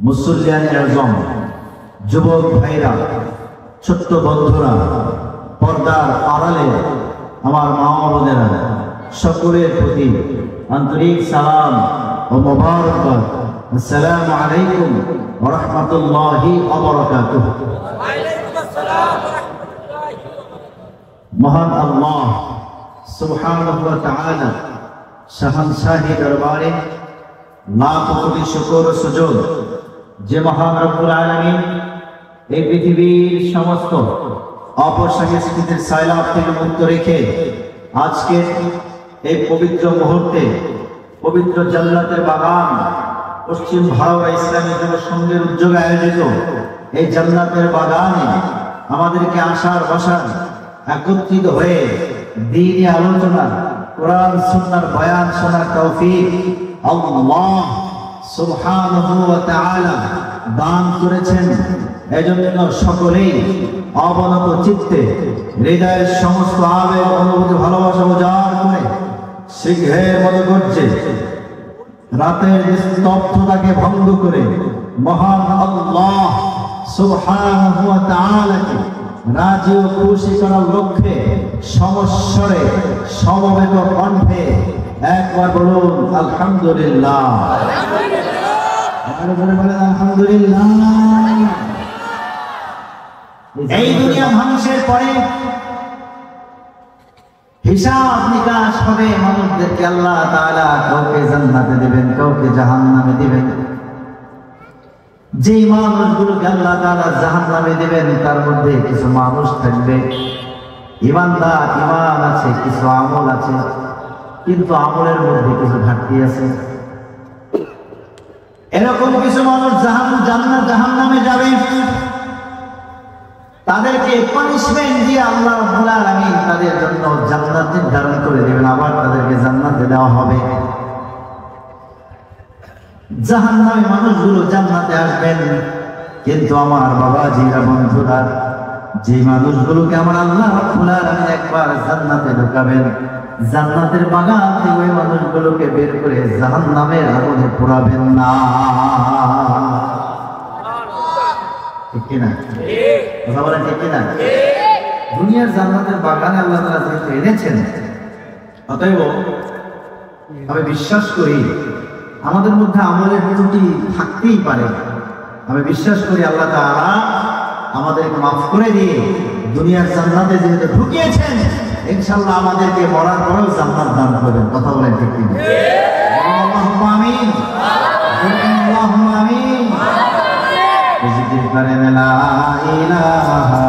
মুসল্লিয়ান আজম, যুবক ভাইরা, ছোট্ট বন্ধুরা, পর্দার আড়ালে আমার মা বোনেরা, সকলের প্রতি আন্তরিক সালাম ও মোবারকবাদ। আসসালামু আলাইকুম ওয়া রাহমাতুল্লাহি ওয়া বারাকাতুহু। মহান আল্লাহ সুবহানাহু ওয়া তাআলা শাহনশাহী দরবারে লাখ কোটি শুকর ও সুজুদ যে মহান রব্বুল আলামিন এই পৃথিবীর সমস্ত অপসংস্কৃতির সাইলাব থেকে মুক্ত রেখে আজকে এই পবিত্র মুহূর্তে পবিত্র জান্নাতের বাগান পশ্চিম ভারত ইসলামী যুব সংঘের উদ্যোগে আয়োজিত এই জান্নাতের বাগানে আমাদেরকে আসার বসার একত্রিত হয়ে দ্বীনি আলোচনা, কোরআন সুন্নাহর বয়ান শোনার তৌফিক আল্লাহ সুবহানাহু ওয়া তাআলা দান করেছেন। এজন্য সকলেই অবনত চিত্তে হৃদয়ের সমস্ত আবেগ, অনুভূতি, ভালোবাসা উজাড় করে শীঘ্রের মতো করছে রাতের স্তব্ধতাকে ভঙ্গ করে মহান আল্লাহ সুবহানাহু ওয়া তাআলাকে রাজি ও খুশি করার লক্ষ্যে সমস্বরে সমবেত কণ্ঠে একবার বলুন আলহামদুলিল্লাহ। আলহামদুলিল্লাহ। এই দুনিয়া ধ্বংসের পরে হিসাব নিকাশ হবে মানুষদেরকে আল্লাহ তাআলা কাউকে জান্নাতে দিবেন, কাউকে জাহান্নামে দিবেন। যে মানুষগুলোকে আল্লাহ তাআলা জাহান্নামে দিবেন তার মধ্যে কিছু মানুষ থাকবে ঈমানদার, ঈমান আছে, কিছু আমল আছে, কিন্তু আমলের মধ্যে কিছু ঘাটতি আছে। এরকম কিছু মানুষ জান্নাত জাহান্নামে যাবে, তাদেরকে পানিশমেন্ট দিয়ে আল্লাহ রাব্বুল আলামিন তাদের জন্য জান্নাত নির্ধারণ করে দিবেন, আবার তাদেরকে জান্নাতে দেওয়া হবে। জাহান্নামী মানুষগুলো জান্নাতে আসবেন, কিন্তু আমার বাবাজিরা, বন্ধুরা, যে মানুষগুলোকে আমার আল্লাহ রাব্বুল আলামিন একবার জান্নাতে ঢোকাবেন, জান্নাতের বাগান থেকে ওই মানুষগুলোকে বের করে জাহান্নামের আগুনে পোড়াবেন না। ঠিক কিনা? কথা বলেন ঠিক কিনা? দুনিয়ার জান্নাতের বাগানে আল্লাহ তাআলা যেহেতু এনেছেন, অতএব আমি বিশ্বাস করি আমাদের মধ্যে আমলের ত্রুটি থাকতেই পারে। আমি বিশ্বাস করি আল্লাহ তাআলা আমাদেরকে মাফ করে দিয়ে দুনিয়ার জান্নাতে যেহেতু ঢুকিয়েছেন, ইনশাআল্লাহ আমাদেরকে মরার পরেও জান্নাত দান করবেন। কথা বলেন ঠিক কিনা? আল্লাহুম্মা আমিন, আল্লাহুম্মা আমিন। জিকির করেন লা ইলাহা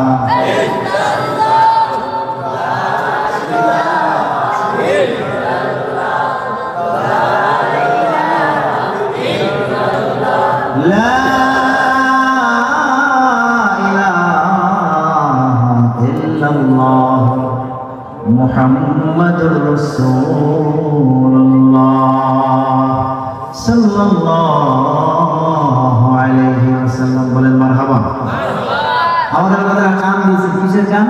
মুহাম্মাদুর রাসূলুল্লাহ সাল্লাল্লাহু আলাইহি ওয়াসাল্লাম। বলেন মারহাবা। আমাদের কথা কান দিয়েছে, কিসের কান?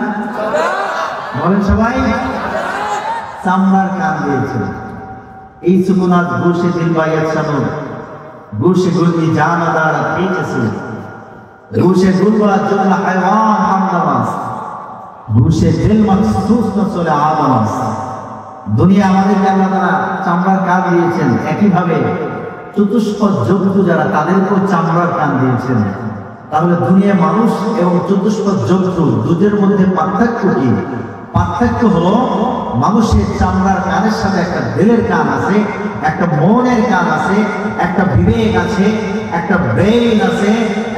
বলেন সবাই। চামড়ার কান দিয়েছে। এই সুকুনাত ঘুষে দিল বাইয়াত শানুর ঘুষে গুলবি জানাদার পেয়েছে, ঘুষে গুলবা জুমলা হায়ওয়ান হামদামাস, ঘুষে দিল মখসুস না চলে আদামাস। দুনিয়া আমাদেরকে আল্লাহ তাআলা চামড়ার কান দিয়েছেন, একইভাবে চতুষ্পদ জন্তু যারা তাদেরকেও চামড়ার কান দিয়েছেন। তাহলে দুনিয়া মানুষ এবং চতুষ্পদ জন্তু দুধের মধ্যে পার্থক্য কি? পার্থক্য হলো মানুষের চামড়ার কানের সাথে একটা দিলের কান আছে, একটা মনের কান আছে, একটা বিবেক আছে, একটা ব্রেইন আছে,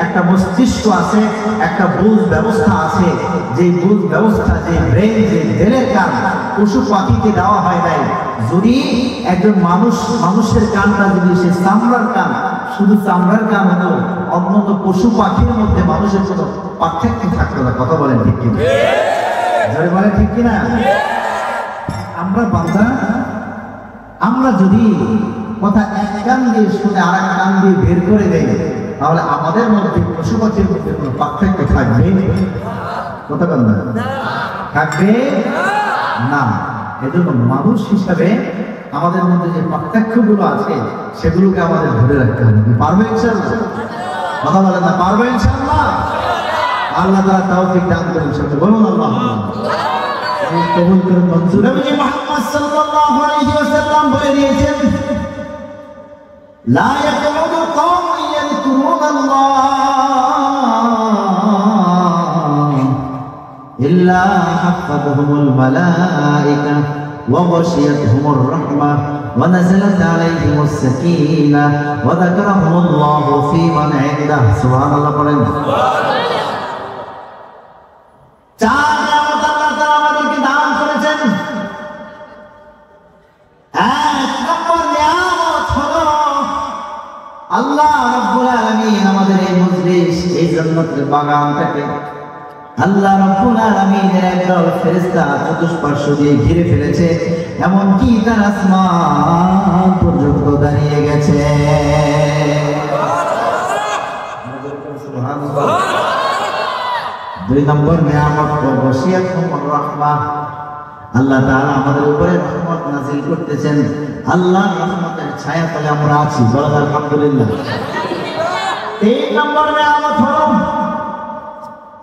একটা মস্তিষ্ক আছে, একটা বুঝ ব্যবস্থা আছে। যে বুঝ ব্যবস্থা, যে ব্রেইন, যে দিলের কান পশু পাখিকে দেওয়া হয় নাই। যদি একজন মানুষের কানটা যদি সে চামড়ার কান, শুধু চামড়ার কান হতো, অন্যত পশু পাখির মধ্যে মানুষের কোনো পার্থক্য থাকতো না। কথা বলেন ঠিক কিনা? জোরে বলেন ঠিক কিনা? আমরা বান্দা, আমরা যদি কথা এক কান দিয়ে শুনে আর এক কান দিয়ে বের করে দেয়, তাহলে আমাদের মধ্যে পশু পাখির মধ্যে কোনো পার্থক্য থাকবে? কথা বলেন না, থাকবে না। এজন্য মানুষ হিসাবে আমাদের মধ্যে যে পার্থক্যগুলো আছে সেগুলোকে আমাদের ধরে রাখতে হবে। পারবে ইনশাআল্লাহ? কথা বলেন না, পারবো ইনশাআল্লাহ। আল্লাহ তাআলা তৌফিক দান করেন, সবাই বলুন আল্লাহুম্মা কবুল করুন মঞ্জুর। নবী মুহাম্মদ সাল্লাল্লাহু আলাইহি ওয়াসাল্লাম বলে দিয়েছেন, লা ইয়াকুদু কওমুন ইয়াযকুরুনাল্লাহ ইল্লা হাফাযাহুমুল মালায়েকা ওয়া গাশিয়াতহুমুর রাহমাহ ওয়া নাযালাত আলাইহিমুস সাকিনাহ ওয়া যাকারাহুমুল্লাহু ফী মান ইনদাহু। সুবহানাল্লাহ পড়েন। চার নিয়ামত আল্লাহ তাআলা আমাদেরকে দান করেছেন। এক নম্বর নিয়ামত হলো আল্লাহ রাব্বুল আলামিন আমাদের এই মজলিস, এই জান্নাতের বাগানটাকে আল্লাহ রাব্বুল আলামিনের একদল ফেরেশতা চতুষ্পার্শ্ব দিয়ে ঘিরে ফেলেছে, এমনকি তার আসমান পর্যন্ত দাঁড়িয়ে গেছে। দুই নম্বর নিয়ামত ওয়াসিয়াতুহুমুর রাহমাহ, আল্লাহ তাআলা আমাদের উপরে রহমত নাযিল করতেছেন। আল্লাহর রহমতের ছায়াতলে আমরা আছি, বলেন আলহামদুলিল্লাহ। তিন নম্বর নিয়ামত হলো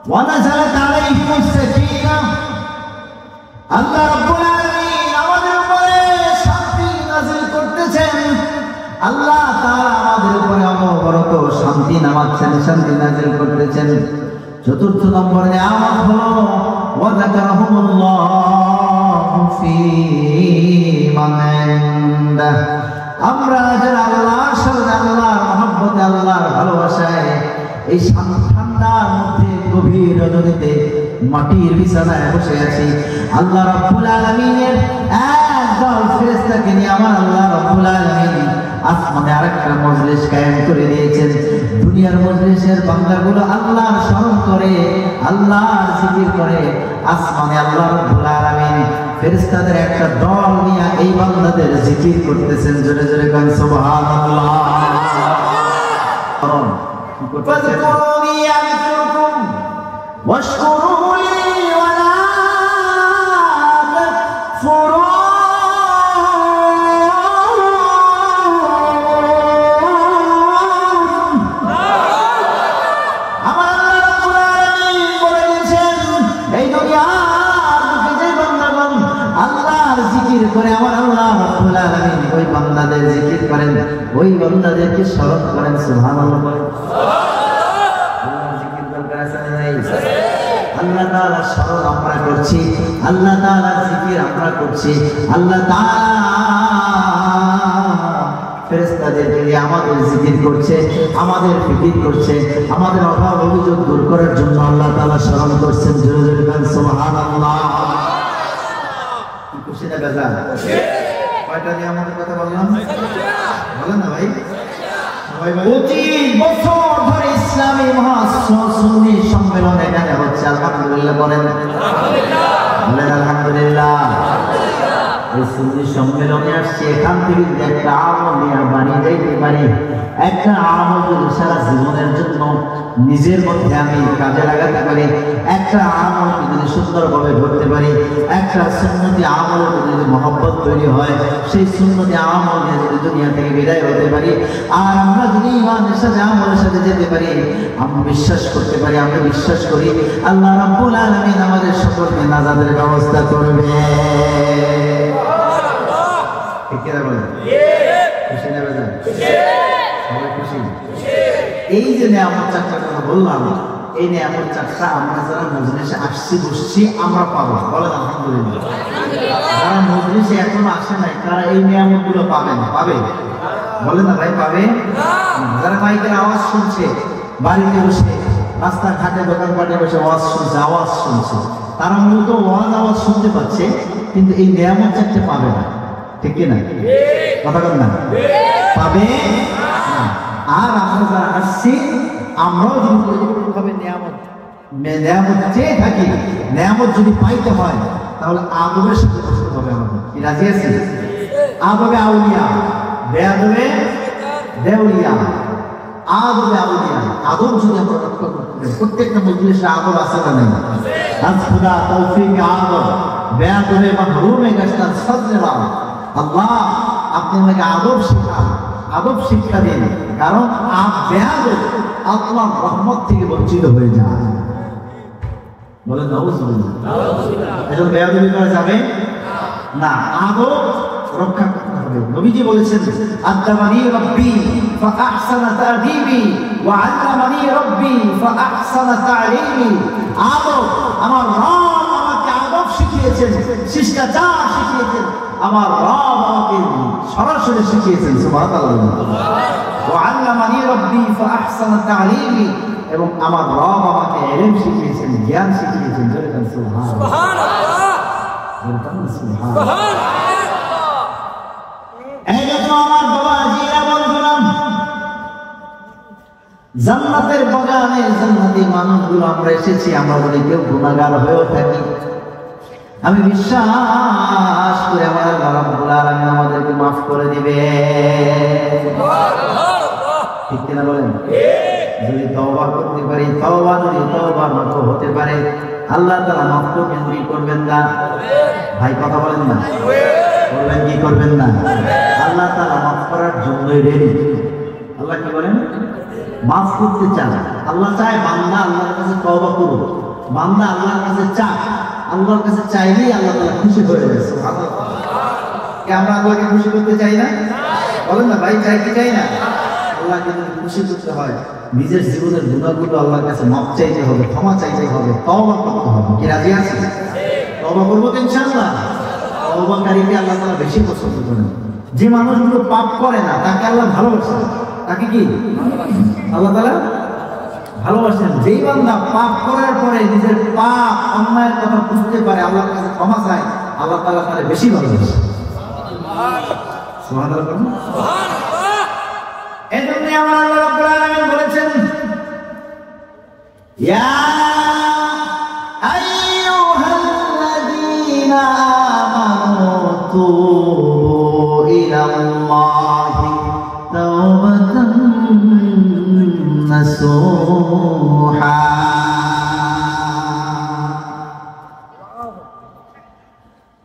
ওয়া নাযালাত আলাইহিমুস সাকিনাহ, আল্লাহ রাব্বুল আলামিন আমাদের উপরে শান্তি নাযিল করতেছেন। আল্লাহ তাআলা আমাদের উপরে অনবরত শান্তি নামাচ্ছেন, শান্তি নাযিল করতেছেন। চতুর্থ নম্বর নিয়ামত হলো ওয়া যাকারাহুমুল্লাহু ফী মান ইনদাহ, আমরা যারা আল্লাহর সাথে আল্লাহর মহব্বতে আল্লাহর ভালোবাসায় এই ঠান্ডার মধ্যে গভীর রজনীতে মাটির বিছানায় বসে আছি, আল্লাহ রাব্বুল আলামিনের একদল ফেরেশতাকে নিয়ে আমার আল্লাহ রাব্বুল আলামিন আসমানে আরেকটা মজলিস কায়েম করে দিয়েছেন। দুনিয়ার মজলিসের বান্দাগুলো আল্লাহর স্মরণ করে, আল্লাহর জিকির করে, আসমানে আল্লাহ রাব্বুল আলামিন ফেরেশতাদের একটা দল নিয়ে এই বান্দাদের জিকির করতেছেন। জোরে জোরে গান সুবহানাল্লাহ। ফাযকুরুনি আযকুরকুম ওয়াশকুরুলি ওয়ালা তাকফুরুন। করে আমার আল্লাহ রাব্বুল আলামিন ওই বান্দাদের জিকির করেন, ওই বান্দাদেরকে স্মরণ করেন। সুবহানাল্লাহ। আল্লাহর জিকির দরকার আছে না নাই? আল্লাহ তাআলার স্মরণ আমরা করছি, আল্লাহ তাআলার জিকির আমরা করছি। আল্লাহ তাআলা ফেরেশতাদেরকে দিয়ে আমাদের জিকির করছে, আমাদের ফিকির করছে, আমাদের অভাব অভিযোগ দূর করার জন্য আল্লাহ তাআলা স্মরণ করছেন। জোরে জোরে বলেন সুবহানাল্লাহ। খুশি না বেজার? কয়টা নিয়ামতের কথা বললাম? বলেন না ভাই, সবাই বলেন। 25 বছর ধরে ইসলামী মহাসুন্নি সম্মেলন এখানে হচ্ছে, আলহামদুলিল্লাহ বলেন। বলেন আলহামদুলিল্লাহ। এই সুন্নি সম্মেলনে আসছে, এখান থেকে যদি একটা আমল নিয়ে বানিয়ে যাইতে পারি, একটা আমল যদি সারা জীবনের জন্য নিজের মধ্যে আমি কাজে লাগাতে পারি, একটা আমল যদি সুন্দরভাবে ধরতে পারি, একটা সুন্নতি আমল যদি মহব্বত তৈরি হয়, সেই সুন্নতি আমল নিয়ে যদি দুনিয়া থেকে বিদায় হতে পারি, আর আমরা যদি ইমানের সাথে আমলের সাথে যেতে পারি, আমরা বিশ্বাস করতে পারি, আমরা বিশ্বাস করি আল্লাহ রাব্বুল আলামিন আমাদের সকলকে নাজাতের ব্যবস্থা করবে। ঠিক কিনা বলেন? খুশি না বেজার? সবাই খুশি? এই যে নিয়ামত চারটার কথা বললাম, এই নিয়ামত চারটা আমরা যারা মজলিসে আসছি বসছি আমরা পাবো। বলেন আলহামদুলিল্লাহ। যারা মজলিসে এখনো আসে নাই তারা এই নিয়ামত গুলো পাবে না? পাবে? বলেন না ভাই, পাবে? যারা মাইকের আওয়াজ শুনছে, বাড়িতে বসে, রাস্তাঘাটে দোকানপাটে বসে আওয়াজ শুনছে, আওয়াজ শুনছে, তারা মূলত আওয়াজ শুনতে পাচ্ছে, কিন্তু এই নিয়ামত চারটে পাবে না। ঠিক কিনা? কথা বলেন না, পাবে না। আর আমরা যারা আসছি, আমরাও যদি নিয়ামত চেয়ে থাকি, নিয়ামত যদি পাইতে হয়, তাহলে আদবের সাথে বসতে হবে আমাদের। কি রাজি আছি? আদবে আউলিয়া, বেয়াদবে দেউলিয়া। আদবে আউলিয়া, আদব যদি আমরা রক্ষা করতে পারি, প্রত্যেকটা মজলিসে আদব আছে না নাই? আজ খুদা তৌফিক আদব, বেয়াদবে মাহরুমে গাছটার সজ্জেরা। আল্লাহ আপনি আমাকে আদব শিক্ষা দিন, কারণ বেয়াদব আল্লাহর রহমত থেকে বঞ্চিত হয়ে যায়। বলেন নাউজুবিল্লাহ। এখন বেয়াদবি করা যাবে না, আদব রক্ষা করতে হবে। নবীজি বলেছেন, আদাবানি রব্বি ফাআহসানা তা'দীবি ওয়া আল্লামানি রব্বি ফাআহসানা তা'লীমি। আদব, আমার রব আমাকে আদব শিখিয়েছেন, শিষ্টাচার শিখিয়েছেন। আমার রব আমাকে সরাসরি শিখিয়েছেন। সুবহানাল্লাহ। ওয়া আল্লামানি রব্বি ফাআহসানা তা'লীমি, এবং আমার রব আমাকে ইলম শিখিয়েছেন, জ্ঞান শিখিয়েছেন। সুবহানাল্লাহ। সুবহানাল্লাহ। আমার বাবাজিরা বন্ধুরা, জান্নাতের বাগানে জান্নাতি মানুষগুলো আমরা এসেছি। আমরা যদি কেউ গুনাহগার হয়েও থাকি, আমি বিশ্বাস করি আমার আল্লাহ রাব্বুল আলামিন আমাদেরকে মাফ করে দিবে। ঠিক কিনা বলেন? যদি তওবা করতে পারি, তওবা যদি তওবার মতো হতে পারে, আল্লাহ তাআলা মাফ করবেন না? ভাই কথা বলেন না, বলবেন কি করবেন না? আল্লাহ তাআলা মাফ করার জন্যই রেডি। আল্লাহ কি বলেন? মাফ করতে চান। আল্লাহ চায় বান্দা আল্লাহর কাছে তওবা করুক, বান্দা আল্লাহর কাছে চায়। আল্লাহর কাছে চাইলেই আল্লাহ তাআলা খুশি হয়ে যায়। সুবহানাল্লাহ। কি আমরা আল্লাহকে খুশি করতে চাই না? বলেন না ভাই, চাই কি চাই না? আল্লাহকে যদি খুশি করতে হয়, নিজের জীবনের গুনাহগুলো আল্লাহর কাছে মাফ চাইতে হবে, ক্ষমা চাইতে হবে, তওবা করতে হবে। কি রাজি আছেন? তওবা করব তো ইনশাআল্লাহ। তওবাকারীকে আল্লাহ তাআলা বেশি পছন্দ করেন। যে মানুষগুলো পাপ করে না তাকে আল্লাহ ভালোবাসেন। তাকে কি আল্লাহ তাআলা ভালোবাসেন? যেই বান্দা পাপ করার পরে নিজের পাপ অন্যায়ের কথা বুঝতে পারে, আল্লাহর কাছে ক্ষমা চায়, আল্লাহ তাআলা তাকে বেশি ভালোবাসেন। সুবহানাল্লাহ। সুবহানাল্লাহ। এজন্য আমার আল্লাহ রাব্বুল আলামিন বলেছেন, ইয়া আইয়ুহাল্লাযীনা আমানু তুবু ইলাল্লাহি তাওবাতান নাসুহা।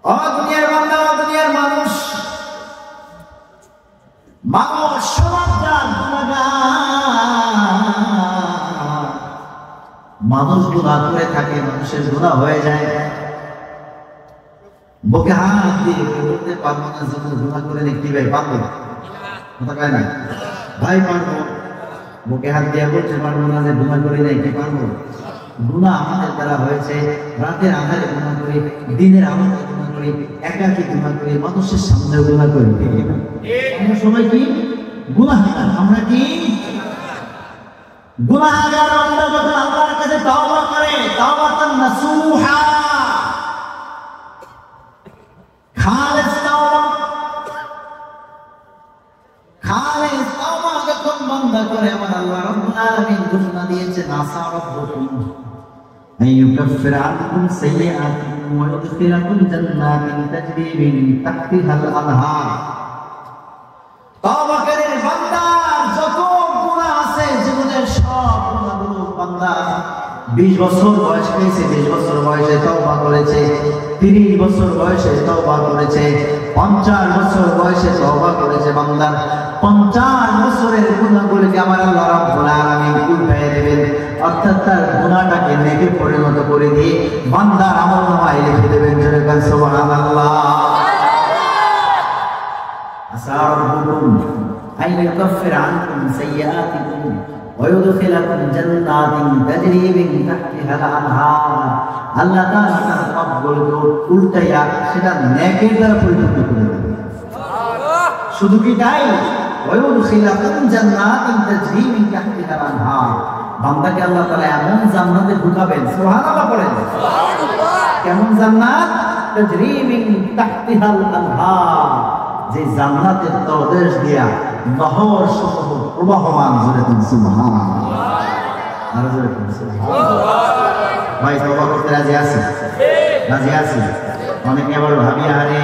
ও দুনিয়ার বান্দা, ও দুনিয়ার মানুষ, মানুষ সমাজদার গুনাহগার। মানুষ গুনাহ করে থাকে, মানুষের গুনাহ হয়ে যায়। বুকে হাত দিয়ে বলতে পারবো না যে গুনাহ করে কি ভাই পারবো? কথা কয় না ভাই, পারবো। বুকে হাত দিয়ে বলতে পারবো না যে গুনাহ করে নাই, কি পারবো? গুনাহ আমাদের দ্বারা হয়েছে। রাতের আঁধারে গুনাহ করি, দিনের আলোতে গুনাহ করি, একাকী গুনাহ করি, মানুষের সামনে গুনাহ করি। আমরা সবাই কি গুনাহগার? আমরা কি গুনাহগার? আমরা যখন আল্লাহর কাছে তওবা করে, তাওবাতান নাসুহা, খালেস তওবা, খালেস তওবা যখন বান্দা করে, আমার আল্লাহ রাব্বুল আলামিন ঘোষণা দিয়েছেন, আসা রাব্বুকুম আইয়ুকাফিরা আনকুম সাইয়্যাতিকুম ওয়া ইউদখিলাকুম জান্নাতিন তাজরি মিন তাহতিহাল আনহার। তওবাকারীর বান্দার যত গুনাহ আছে, জীবনের সব গুনাহগুলো বান্দা 20 বছর বয়স পেয়েছে, 20 বছর বয়সে তওবা করেছে, 30 বছর বয়সে তওবা করেছে, 50 বছর বয়সে তওবা করেছে। বান্দার 50 বছরের গুনাহগুলোকে আমার আল্লাহ রাব্বুল আলামিন উল্টায়ে দেবেন, অর্থাৎ তার গুনাহটাকে নেকে পরিণত করে দিয়ে বান্দার আমলনামায় লিখে দেবেন। জোরে বলেন সুবহানাল্লাহ। আসা রাব্বুকুম আইয়ুকাফিরা আনকুম সাইয়্যাতিকুম ওয়া ইউদখিলাকুম জান্নাতিন তাজরি মিন তাহতিহাল আনহার। আল্লাহ তাআলা তার পাপগুলোকে উল্টাইয়া সেটা নেকের দ্বারা পরিণত করে দেবেন। শুধু কি তাই? ওয়া ইউদখিলাকুম জান্নাতিন তাজরি মিন তাহতিহাল আনহার। বান্দাকে আল্লাহ তাআলা এমন জান্নাতে ঢুকাবেন, সুবহানাল্লাহ পড়েন। সুবহানাল্লাহ। কেমন জান্নাত? তাজরি মিন তাহতিহাল আনহার, যে জান্নাতের তলদেশ দিয়া নহর সমূহ প্রবাহমান। জোরে বলেন সুবহানাল্লাহ। আর জোরে বলেন সুবহানাল্লাহ। ভাই তওবা করতে রাজি আছেন? রাজি আছেন? অনেকে আবার ভাবি, আরে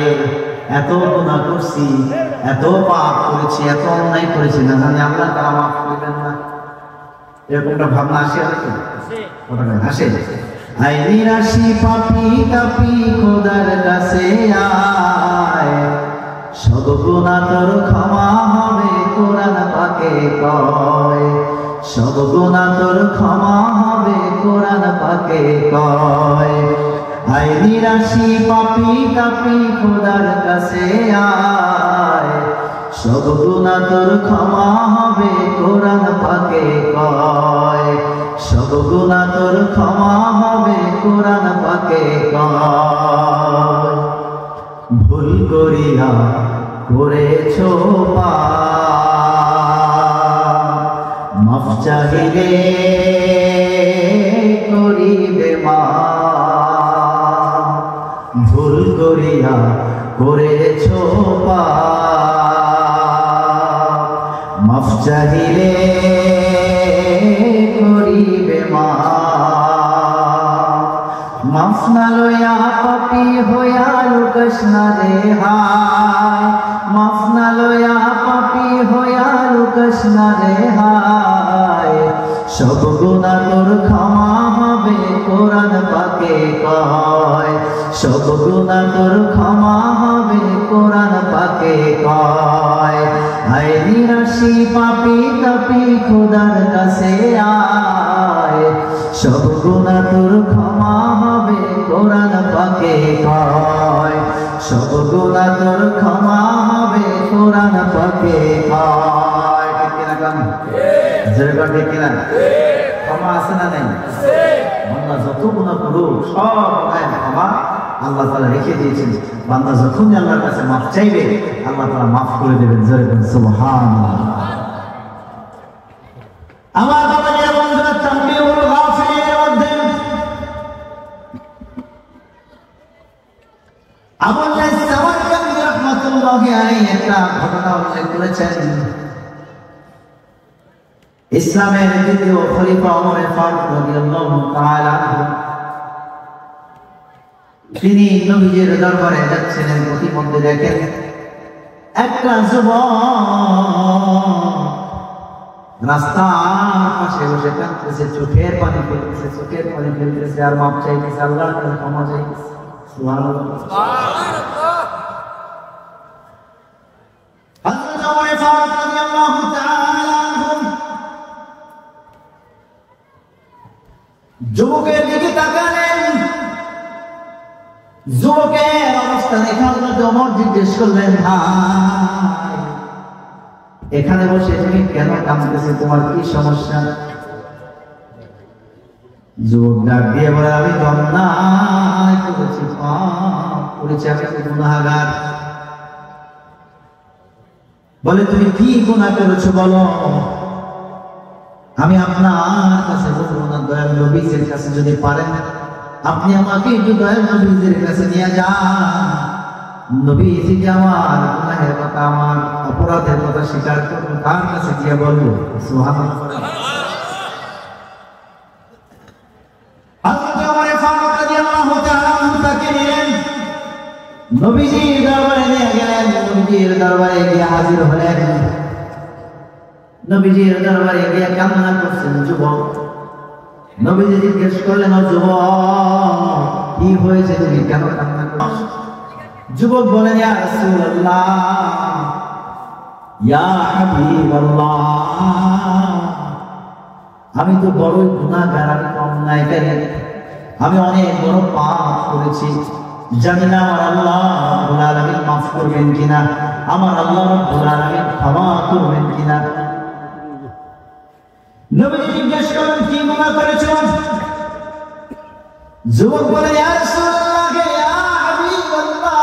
এত গুনাহ করছি, এত পাপ করেছি, এত অন্যায় করেছি, না জানি আল্লাহ তাআলা মাফ করবেন না। এরকমটা ভাবনা আসে? আসে। আই নিরাশি পাপী কাপী খোদার কাছে আয়, সব গুনাহ তোর ক্ষমা হবে, কোরআন পাকে কয়। সব গুনাহ তোর ক্ষমা হবে কোরআন পাকে কয় আয় নিরাশি পাপী তাপী খোদার কাছে আয় সব গুনাহ তোর ক্ষমা হবে কোরআন পাকে কয় সব গুনাহ তোর ক্ষমা হবে কোরআন পাকে কয় ভুল করিয়া করেছো পাপ মাফ চাহিলে করিবে মাফ ভুল করিয়া করেছো পাপ মাফ চাহিলে করিবে মাফ না লয়া পাপী হইয়া লুকস না রে হায় মাফ না লয়া পাপী হইয়া লুকস না রে হায় সব গুনাহ তোর ক্ষমা হবে কোরআন পাকে কয় সব গুনাহ তোর ক্ষমা হবে কোরআন পাকে কয় আয় নিরাশি পাপী তাপী খোদার কাছে আয় সব গুনাহ তোর ক্ষমা হবে কোরআন পাকে কয় সব গুনাহ তোর ক্ষমা হবে কোরআন পাকে কয় ঠিক কিনা গান জোরে ঠিক কিনা ক্ষমা আছে না নাই বান্দা যত গুনাহ করুক সব গুনাহের ক্ষমা আল্লাহ তাআলা রেখে দিয়েছেন বান্দা যখন আল্লাহর কাছে মাফ চাইবে আল্লাহ তাআলা মাফ করে দেবেন জোরে বলেন সুবহানাল্লাহ আমার বাবাজির বন্ধুরা তানবীহুল গাফিলের মধ্যে আবু লাইস সাওয়ারকান্দি রাহমাতুল্লাহি আলাইহি একটা ঘটনা উল্লেখ করেছেন ইসলামের দ্বিতীয় খলিফা ওমর ফারুক রাদিয়াল্লাহু তাআলা তিনি নবীজির দরবারে যাচ্ছিলেন প্রতিমধ্যে দেখেন একটা যুবক রাস্তার পাশে বসে কাঁদতেছে চোখের পানি ফেলতেছে আর মাপ চাইতেছে আল্লাহর কাছে ক্ষমা চাইতেছে সুবহানাল্লাহ হযরত ওমর ফারুক রাদিয়াল্লাহু তাআলা যুবকের দিকে তাকালেন যুবকের অবস্থা দেখার জন্য ওমর জিজ্ঞেস করলেন ভাই এখানে বসে তুমি কেন কাঁদতেছো তোমার কি সমস্যা যুবক ডাক দিয়ে বলে আমি তো অন্যায় করেছি পাপ করেছি আমি তো গুনাহগার বলে তুমি কি গুনাহ করেছো বলো আমি আপনার কাছে বলবো না দয়াল নবীর কাছে যদি পারেন আপনি আমাকে একটু দয়াল নবীর কাছে নিয়ে যান নবীজি আমার গুনাহের কথা আমার অপরাধের কথা স্বীকার করব তার কাছে গিয়ে বলবো সুবহানাল্লাহ হযরত ওমর ফারুক রাদিয়াল্লাহু তাআলা তাকে নিলেন নবীজির দরবারে নিয়ে গেলেন নবীজির দরবারে গিয়ে হাজির হলেন নবীজির দরবারে গিয়ে কান্না করছেন যুবক নবীজি জিজ্ঞেস করলেন ও যুবক কি হয়েছে তুমি কেন কান্না করছো যুবক বলেন ইয়া রাসূলুল্লাহ ইয়া হাবিবাল্লাহ আমি তো বড়ই গুনাহগার আমি অন্যায়কারী আমি অনেক বড় পাপ করেছি জানি না আমার আল্লাহ রাব্বুল আলামিন মাফ করবেন কিনা আমার আল্লাহ রাব্বুল আলামিন ক্ষমা করবেন কিনা নবীজি জিজ্ঞেস করেন কি গুনাহ করেছো যুবক বলে ইয়া রাসূলুল্লাহ ইয়া হাবিবাল্লাহ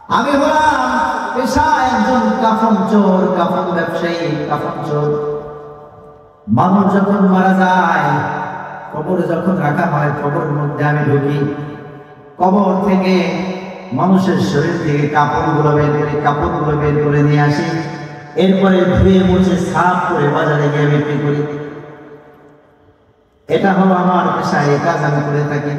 আমি হলাম পেশায় একজন কাফন চোর কাফন ব্যবসায়ী কাফন চোর মানুষ যখন মারা যায় কবরে যখন রাখা হয় কবরের মধ্যে আমি ঢুকি কবর থেকে মানুষের শরীর থেকে কাপড়গুলো বের করে নিয়ে আসি এরপরে ধুয়ে মুছে সাফ করে বাজারে গিয়ে বিক্রি করি এটা হলো আমার পেশা এই কাজ আমি করে থাকি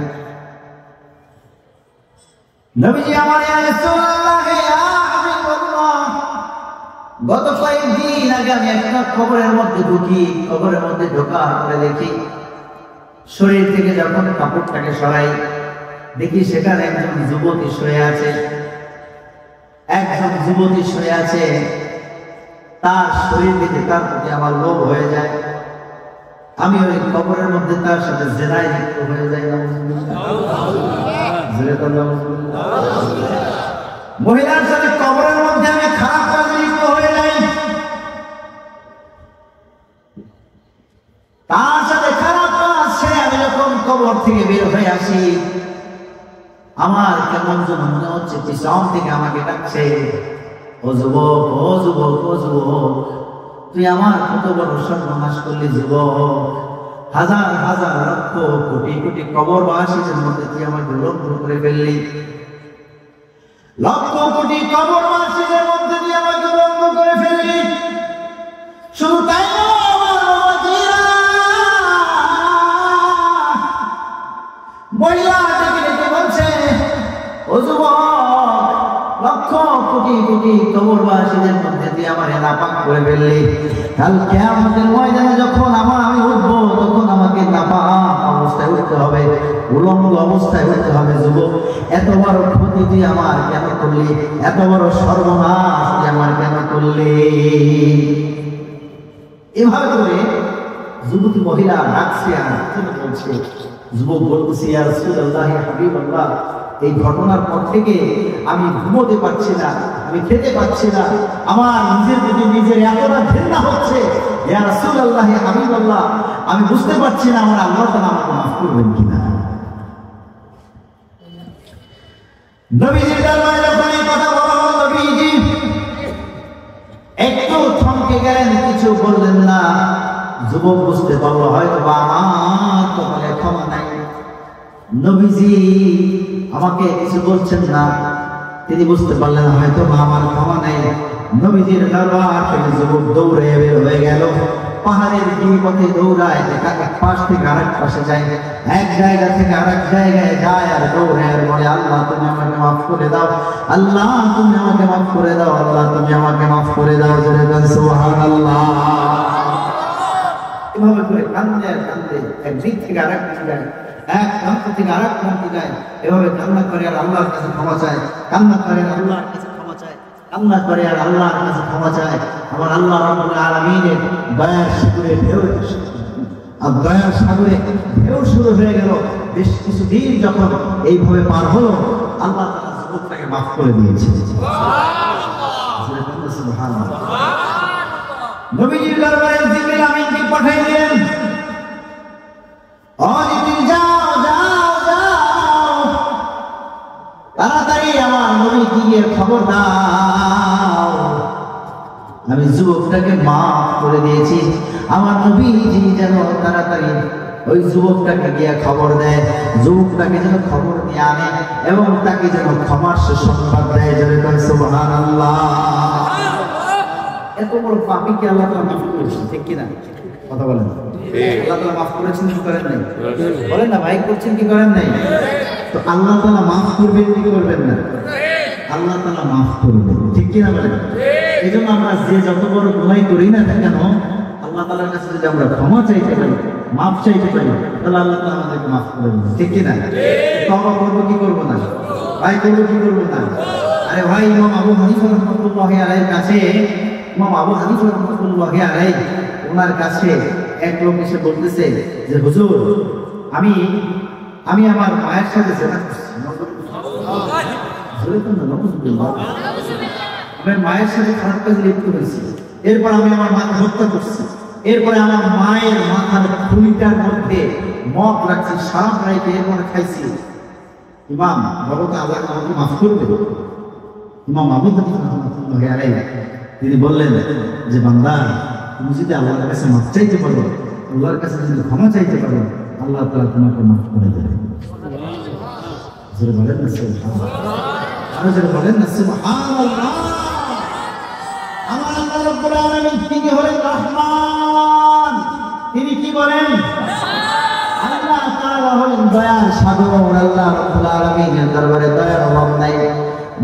নবীজি আমার ইয়া রাসূলুল্লাহ ইয়া হাবিবাল্লাহ গত কয়েকদিন আগে আমি একটা কবরের মধ্যে ঢুকি কবরের মধ্যে ঢোকার পরে দেখি শরীর থেকে যখন কাপড়টাকে সরাই দেখি সেখানে একজন যুবতী শুয়ে আছে তার শরীর দেখে তার প্রতি আমার লোভ হয়ে যায়, আমি ওই কবরের মধ্যে তার সাথে জেনায় লিপ্ত হয়ে যাই। মহিলার সাথে কবরের মধ্যে আমি খারাপ কাজে লিপ্ত হয়ে যাই, তার সাথে খারাপ কাজ ছেড়ে আমি যখন কবর থেকে বের হয়ে আসি, আমার কেমন যেন মনে হচ্ছে পিছন থেকে আমাকে ডাকছে, ও যুবক, ও যুবক, ও যুবক, তুই আমার কত বড় সর্বনাশ করলি যুবক, হাজার হাজার লক্ষ কোটি কোটি কবরবাসীদের মধ্যে তুই আমাকে লক্ষ্য করে ফেললি, লক্ষ কোটি কবরবাসীদের মধ্যে তুই আমাকে লক্ষ্য করে ফেললি। শুধু তাই নয়, মহিলা ডেকে ডেকে বলছে, ও যুবক, লক্ষ কোটি কোটি কবরবাসীদের মধ্যে দিয়ে আমার নাপাক করে ফেললি, কাল কিয়ামতের ময়দানে যখন আমি উঠবো, তখন আমাকে নাপাক অবস্থায় উঠতে হবে, উলঙ্গ অবস্থায় উঠতে হবে। যুবক, এত বড় ক্ষতি তুই আমার কেন করলি, এত বড় সর্বনাশ তুই আমার কেন করলি? এভাবে করে যুবতী মহিলা ডাকছে আর বলছে, যুবক বলতেছি, ইয়া রাসূলুল্লাহ, ইয়া হাবিবাল্লাহ, এই ঘটনার পর থেকে আমি ঘুমোতে পারছি না, আমি খেতে পারছি না, আমার নিজের প্রতি নিজের এতটা ঘৃণা হচ্ছে, ইয়া রাসূলুল্লাহ, ইয়া হাবিবাল্লাহ, আমি বুঝতে পারছি না আমার আল্লাহ তাআলা আমাকে মাফ করবেন কিনা। নবীজির দরবারে যখন এই কথা বলা হলো, নবীজি একটু থমকে গেলেন, কিছু বললেন না। যুবক বুঝতে পারলো হয়তো আমার কপালে ক্ষমা নাই, নবীজি আমাকে কিছু বলছেন না, তিনি বুঝতে পারলেন হয়তো আমার ক্ষমা নাই। নবীজির দরবার থেকে যুবক দৌড়ে বের হয়ে গেল, পাহাড়ের দুই পথে দৌড়ায়, এক পাশ থেকে আরেক পাশে যায়, এক জায়গা থেকে আরেক জায়গায় যায়, আর দৌড়ে আর বলে, আল্লাহ তুমি আমাকে মাফ করে দাও, আল্লাহ তুমি আমাকে মাফ করে দাও, আল্লাহ তুমি আমাকে মাফ করে দাও। সুবহানাল্লাহ। এভাবে করে কান্দে আর কান্দে, এক দিক থেকে আরেক দিকে যায়, এক প্রান্ত থেকে আরেক প্রান্তে যায়, এভাবে কান্না করে আর আল্লাহর কাছে ক্ষমা চায়, কান্না করে আর আল্লাহর কাছে ক্ষমা চায়, কান্না করে আর আল্লাহর কাছে ক্ষমা চায়। আমার আল্লাহ রাব্বুল আলামিনের দয়ার সাগরে ঢেউ, আর দয়ার সাগরে ঢেউ শুরু হয়ে গেল। বেশ কিছুদিন যখন এইভাবে পার হলো, আল্লাহ তাআলা যুবকটাকে মাফ করে দিয়েছে। সুবহানাল্লাহ। নবীজির দরবারে জিবরিল আমিনকে পাঠিয়ে দিলেন, ও জিবরিল, যাও যাও যাও, তাড়াতাড়ি আমার নবীকে গিয়ে খবর দাও, আমি যুবকটাকে মাফ করে দিয়েছি। আমার নবীজি যেন তাড়াতাড়ি ওই যুবকটাকে গিয়ে খবর দেয়, যুবকটাকে যেন খবর নিয়ে আনে এবং তাকে যেন ক্ষমার সুসংবাদ দেয়। সুবহানাল্লাহ। এত বড় পাপীকে আল্লাহ তাআলা মাফ করেছেন, ঠিক কিনা? কথা বলেন। আল্লাহ তাআলা মাফ করেছেন কি করেন নাই? বলেন না ভাই, করছেন কি করেন নাই? তো আল্লাহ তাআলা মাফ করবেন কি করবেন না? আল্লাহ তাআলা মাফ করবেন, ঠিক কিনা বলেন? এই জন্য আমরা যে যত বড় গুনাহ করি না কেন, আল্লাহ তাআলার কাছে যদি আমরা ক্ষমা চাইতে পারি, মাফ চাইতে পারি, তাহলে আল্লাহ তাআলা আমাদেরকে মাফ করে দেবেন, ঠিক কিনা? তওবা করবো কি করবো না? ভাই করবো কি করবো না? আরে ভাই, ইমাম আবু হানিফা রাহমাতুল্লাহি আলাইহির কাছে, ইমাম আবু হানিফা রাহমাতুল্লাহি আলাইহি, ওনার কাছে এক লোক এসে বলতেছে যে, হুজুর, আমি আমার মায়ের সাথে জিনা করছি, আমার মায়ের সাথে খারাপ কাজে লিপ্ত হয়েছি, এরপর আমি আমার মাকে হত্যা করছি, এরপরে আমার মায়ের মাথার খুলিটার মধ্যে মদ রাখছি, সাপ রাইতে এরপরে খাইছি। ইমাম, বলো তো আল্লাহ আমাকে মাফ করবে? ইমাম আবু হানিফা রাহমাতুল্লাহি আলাইহি তিনি বললেন যে, বান্দা, তুমি যদি আল্লাহর কাছে মাফ চাইতে পারো, আল্লাহর কাছে যদি ক্ষমা চাইতে পারো, আল্লাহ তাআলা তোমাকে মাফ করে দেবে। বলেন না সুবহানাল্লাহ, বলেন না সুবহানাল্লাহ। আমার আল্লাহ রাব্বুল আলামিন তিনি হলেন রহমান, তিনি কি বলেন? আল্লাহ তাআলা হলেন দয়ার সাগর। আল্লাহ রাব্বুল আলামিনের দরবারে দয়ার অভাব নাই।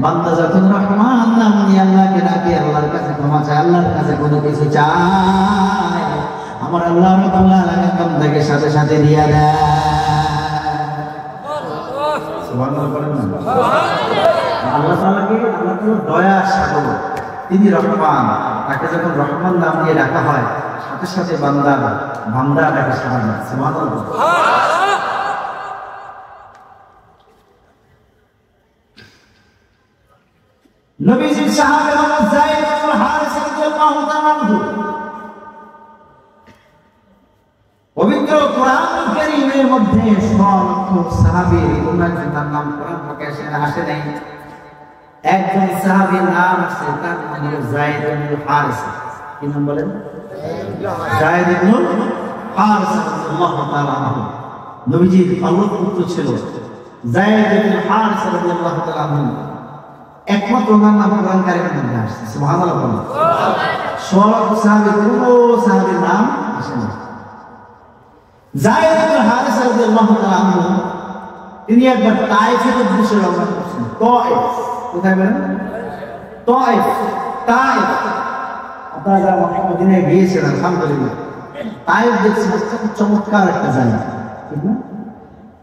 বান্দা যখন রহমান নাম নিয়ে আল্লাহকে ডাকে, আল্লাহর কাছে ক্ষমা চায়, আল্লাহর কাছে কোনো কিছু চায়, আমার আল্লাহ রাব্বুল আলামিন বান্দাকে সাথে সাথে দিয়া দেয়। সুবহানাল্লাহ বলেন না? আল্লাহ তাআলাকে, আল্লাহ তাআলা দয়ার সাগর, তিনি রহমান। তাকে যখন রহমান নাম দিয়ে ডাকা হয় সাথে সাথে বান্দা ডাকে সারা যায়। সুবহানাল্লাহ। নবীজির সাহাবী হযরত যায়েদ ইবনে হারিসা রাদিয়াল্লাহু তাআলা আনহু পবিত্র কোরআন কারীমের মধ্যে সব সাহাবীর উনার নাম কোরআন পাকে আসে নাই। একজন সাহাবীর নাম আছে, তার নাম হলো যায়েদ ইবনে হারিসা। কি নাম বলেন? যায়েদ ইবনে হারিসা রাদিয়াল্লাহু তাআলা আনহু নবীজির পালক পুত্র ছিল। যায়েদ ইবনে হারিসা রাদিয়াল্লাহু তাআলা আনহু একমাত্র ওনার নাম কোরআন কারীমের মধ্যে আসছে। সুবহানাল্লাহ। সব সাহাবীর কোনো সাহাবীর নাম আসে না। যায়েদ ইবনে হারিসা রাদিয়াল্লাহু তাআলা আনহু তিনি একবার তায়েফের উদ্দেশ্যে রওনা করছেন। তায়েফ কোথায় বলেন? তায়েফ। আপনারা যারা মদিনায় গিয়েছেন আলহামদুলিল্লাহ, তায়েফ দেখছেন চমৎকার একটা জায়গা, ঠিক না?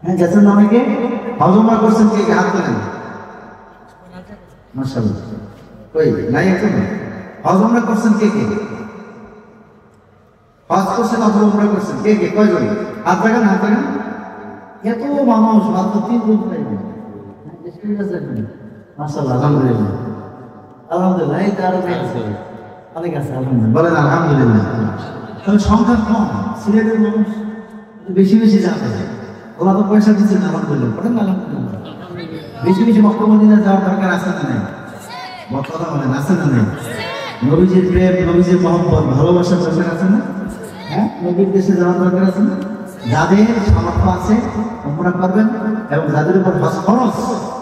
হ্যাঁ, গেছেন অনেকে? হজ উমরা করছেন কে? হাত তোলেন। মাশাআল্লাহ। কই নাই একজন? হজ উমরা করছেন কে? হজ করছেন অথবা উমরা করছেন কে? কয়জন? হাত লাগান, হাত লাগান। এত মানুষ মাত্র 3 জন পাইবেন। মাশাআল্লাহ, আলহামদুলিল্লাহ। আলহামদুলিল্লাহ। এই তার অনেক আছে, আলহামদুলিল্লাহ। বলেন আলহামদুলিল্লাহ। তবে সংখ্যা কম, সিলেটের মানুষ বেশি বেশি যাবে। ওরা তো পয়সা দিচ্ছে না, আলহামদুলিল্লাহ। বলেন আলহামদুলিল্লাহ। বেশি বেশি মক্কা মদিনা যাওয়ার দরকার আছে না নাই? কথা বলেন, আছে না নাই? নবীজির প্রেম, নবীজির মহব্বত, ভালোবাসার দরকার আছে না? হ্যাঁ, নবীর দেশে যাওয়ার দরকার আছে না? যাদের সামর্থ্য আছে উমরা করবেন, এবং যাদের উপর হজ ফরজ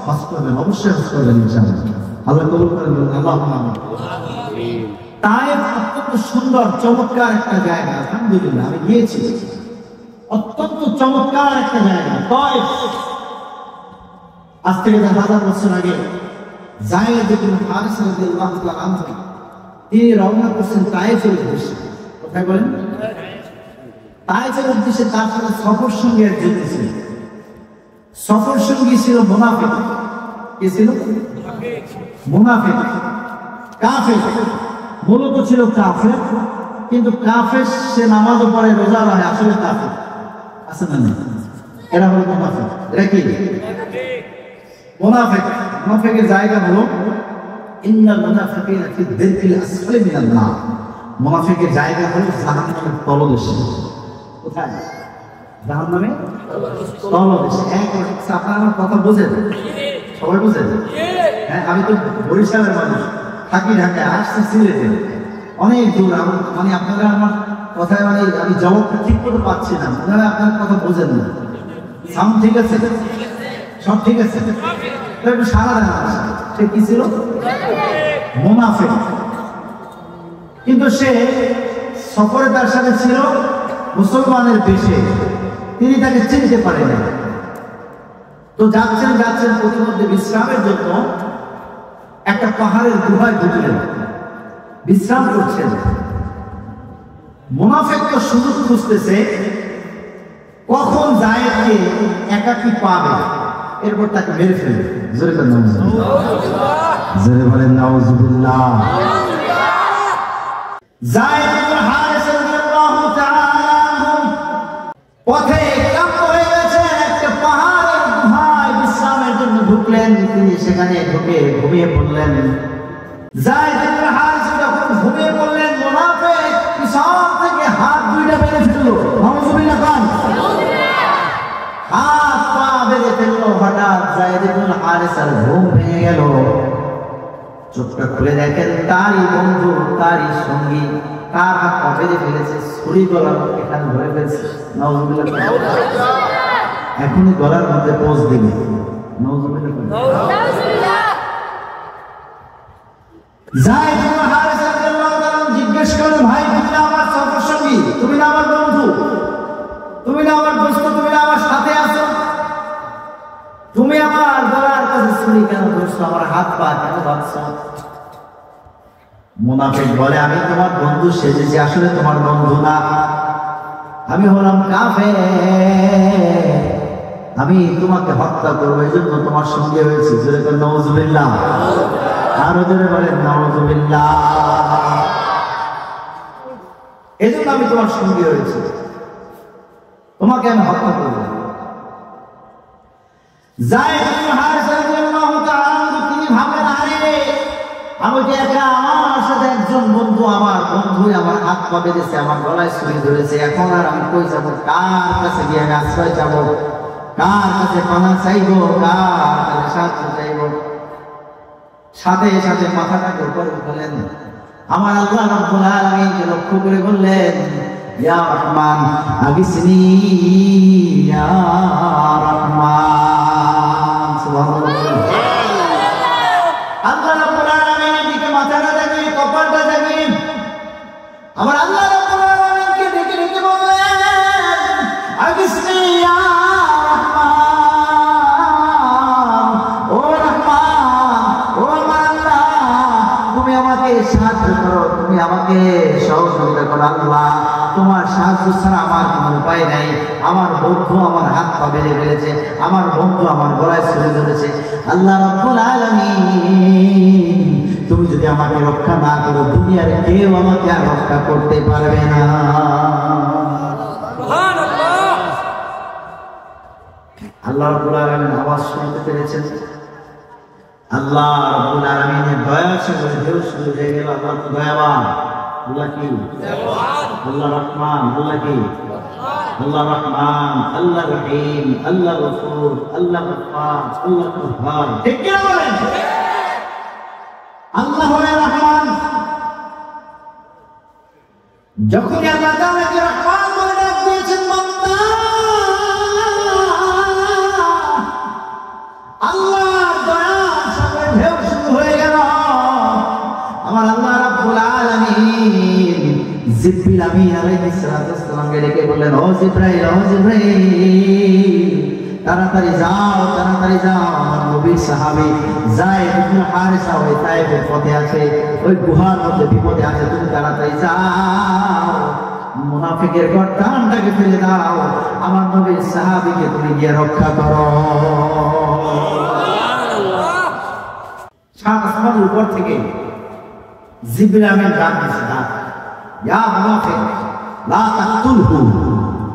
হজ করবেন, অবশ্যই হজ করবেন ইনশাআল্লাহ। আল্লাহ কবুল করেন, আল্লাহুম্মা আমিন। তায়েফ অত্যন্ত সুন্দর চমৎকার একটা জায়গা, আলহামদুলিল্লাহ। আমি গিয়েছি, অত্যন্ত চমৎকার একটা জায়গা তায়েফ। আজ থেকে 1000 বছর আগে যায়েদ ইবনে হারিসা রাদিয়াল্লাহু তাআলা আনহু তিনি রওনা করছেন তায়েফের উদ্দেশ্যে। কোথায় বলেন? তায়েফের উদ্দেশ্যে। তার সাথে সফর সঙ্গী একজন ছিল। সফর সঙ্গী ছিল মুনাফিক। কে ছিল? মুনাফিক, কাফের। মূলত ছিল কাফের, কিন্তু কাফের সে নামাজও পড়ে, রোজা রাখে, আসলে কাফের। আছে না নেই? এরা হলো মুনাফিক। এরা কি? মুনাফিক। মুনাফিকের জায়গা হলো ইন্নাল মুনাফিকিনা ফি দিরকিল আসফালি মিনান নার। মুনাফিকের জায়গা হলো জাহান্নামের তলদেশে। কোথায়? জাহান্নামের তলদেশে। আপনারা আমার কথা বোঝেন? সবাই বোঝেন? হ্যাঁ, আমি তো বরিশালের মানুষ, থাকি ঢাকায়, আসছি সিলেটে, অনেক দূর। মানে আপনারা আমার কথায় মানে আমি জবাবটা ঠিক করে পাচ্ছি না, আপনারা আপনার কথা বোঝেন না। সাউন্ড ঠিক আছে? সব ঠিক আছে? একটু সারা দেন। সে কি ছিল? মুনাফিক। কিন্তু সে সফরে তার সাথে ছিল মুসলমানের বেশে, তিনি তাকে চিনতে পারেন। তো যাচ্ছেন প্রতিমধ্যে বিশ্রামের জন্য একটা পাহাড়ের গুহায় ঢুকলেন, বিশ্রাম করছেন। মুনাফিক তো সুযোগ খুঁজতেছে কখন যায়েদকে একাকী পাবে, এরপর তাকে মেরে ফেলবে। জোরে বলেন নাউজুবিল্লাহ। যায়েদ ইবনে হারিসা রাদিয়াল্লাহু তাআলা আনহু পথে ক্লান্ত হয়ে গেছে, একটা পাহাড়ের গুহায় বিশ্রামের জন্য ঢুকলেন। তিনি সেখানে ঢুকে ঘুমিয়ে পড়লেন। যায়েদ ইবনে হারিসা যখন ঘুমিয়ে পড়লেন, মুনাফিক পিছন থেকে হাত দুইটা বেঁধে ফেললো। নাউজুবিল্লাহ খান। হাত পা বেঁধে ফেললো। হঠাৎ যায়েদ ইবনে হারিসার ঘুম ভেঙে গেল। চোখটা খুলে দেখেন তারই বন্ধু, তারই সঙ্গী তার হাত পা বেঁধে ফেলেছে, ছুরি গলার এখানে ধরে ফেলছে। নাউজুবিল্লাহ। এখনই গলার মধ্যে পোঁচ দিবে। যায়েদ ইবনে হারিসা রাদিয়াল্লাহু তাআলা জিজ্ঞেস করলেন, ভাই তুমি না আমার সফর সঙ্গী, তুমি না আমার বন্ধু, তুমি না আমার দোস্ত, তুমি না আমার সাথে আছো, তুমি আমার গলার কাছে ছুরি কেন ধরছো, আমার হাত পা কেন বাঁধছো? মুনাফিক বলে, আমি তোমার বন্ধু সেজেছি, আসলে তোমার বন্ধু না, আমি হলাম কাফের, আমি তোমাকে হত্যা করবো, এই জন্য তোমার সঙ্গে হয়েছি। জোরে বলেন নাউজুবিল্লাহ। আরো জোরে বলেন নাউজুবিল্লাহ। এজন্য আমি তোমার সঙ্গী হয়েছি, তোমাকে আমি হত্যা করব। যায়েদ ইবনে হারিসা রাদিয়াল্লাহু তাআলা তিনি ভাবেন, আরে আমি যে একা, আমার সাথে একজন বন্ধু, আমার বন্ধুই আমার হাত পা বেঁধেছে, আমার গলায় ছুরি ধরেছে, এখন আর আমি কই যাব? কার কাছে গিয়ে আমি আশ্রয় যাব? কার কাছে পানা চাইবো? কার কাছে সাহায্য চাইবো? সাথে সাথে মাথাটাকে উপরে উঠালেন, আমার আল্লাহ রাব্বুল আলামিনকে লক্ষ্য করে বললেন, ইয়া রহমান আগিসনি ইয়া রহমান। সুবহানাল্লাহ। আল্লাহ রাব্বুল আলামিনের দিকে মাথাটা জাগিয়ে, কপালটা জাগিয়ে আমার আল্লাহ রাব্বুল আলামিনকে ডেকে ডেকে বললেন, আগিসনি ইয়া রহমান, ও রহমান, ও আমার আল্লাহ, তুমি আমাকে সাহায্য করো, তুমি আমাকে সহযোগিতা করো। আল্লাহ, তোমার সাহায্য ছাড়া আমার কোনো উপায় নাই। আমার বন্ধু আমার হাত পা বেঁধে ফেলেছে, আমার বন্ধু আমার গলায় ছুরি ধরেছে। আল্লাহ রাব্বুল আলামিন, তুমি যদি আমাকে রক্ষা না করো, দুনিয়ার কেউ আমাকে আর রক্ষা করতে পারবে না। সুবহানাল্লাহ। আল্লাহ রাব্বুল আলামিন আওয়াজ শুনতে পেরেছেন। আল্লাহ রাব্বুল আলামিনের দয়া শুনে ঢেউ শুরু হয়ে গেল। আল্লাহ তো দয়াবান। আল্লাহ কি দয়াবান? আল্লাহ রহমান। আল্লাহ কি আল্লাহ রহমান, আল্লাহ রহিম, আল্লাহ গফুর, আল্লাহ গফফার, আল্লাহ কাহ্হার। ঠিক কি বলেন? আল্লাহ হলেন রহমান। যখন আল্লাহ তাআলাকে রহমান বলে ডাক দিয়েছেন, বান্দা আল্লাহর দয়ার সাথে ঢেউ শুরু হয়ে গেল। আমার আল্লাহ রাব্বুল আলামিন জিবরিল আমিন আলাইহিস সালামকে ডেকে বললেন, ও জিবরাইল, ও জিবরাইল, তাড়াতাড়ি যাও, তাড়াতাড়ি যাও, আমার নবীর সাহাবী যায়েদ ইবনে হারিসা ওই তায়েফের পথে আছে, ওই গুহার মধ্যে বিপদে আছে, তুমি তাড়াতাড়ি যাও, মুনাফিকের গর্দানটাকে ফেলে দাও, আমার নবীর সাহাবীকে তুমি গিয়ে রক্ষা করো। সাত আসমানের উপর থেকে জিবরিল আমিন ডাক দিয়েছে, ডাক, ইয়া মুনাফিক লা তাকতুলহু,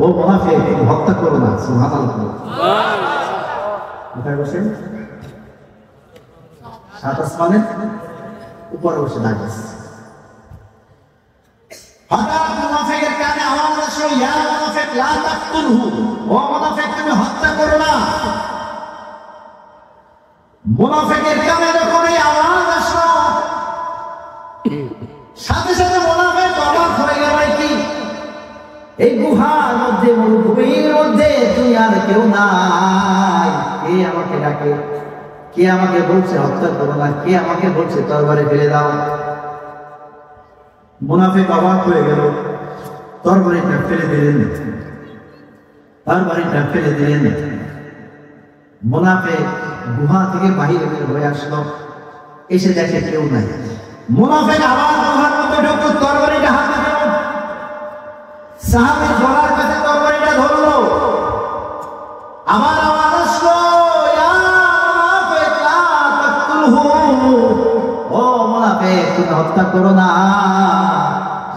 ও মুনাফিক তুমি হত্যা করো না। সুবহানাল্লাহ। কোথায় বসে? সাত আসমানের উপরে বসে ডাক দিয়েছে। হঠাৎ মুনাফিকের কানে আওয়াজ আসলো, ইয়া মুনাফিক লা তাকতুলহু, ও মুনাফিক তুমি হত্যা করো না। মুনাফিকের কানে যখন এই আওয়াজ আসলো, সাথে সাথে মুনাফিক অবাক হয়ে গেল, কি এই গুহার মধ্যে, মরুভূমির মধ্যে দুনিয়ার কেউ নাই, কে আমাকে ডাকে? কে আমাকে বলছে হত্যা করো না? কে আমাকে বলছে তরবারি ফেলে দাও? মুনাফিক অবাক হয়ে গেল, তরবারিটা ফেলে দিলেন, তরবারিটা ফেলে দিলেন। মুনাফিক গুহা থেকে বাহিরে বের হয়ে আসলো, এসে দেখে কেউ নাই। মুনাফিক আবার গুহার মধ্যে ঢুকলো, তরবারিটা হাতে দিল, সাহাবীর গলার কাছে তরবারিটা ধরলো, আবার আওয়াজ আসলো, ইয়া মুনাফিক লা তাকতুলহু, ও মুনাফিক তুমি হত্যা করো না।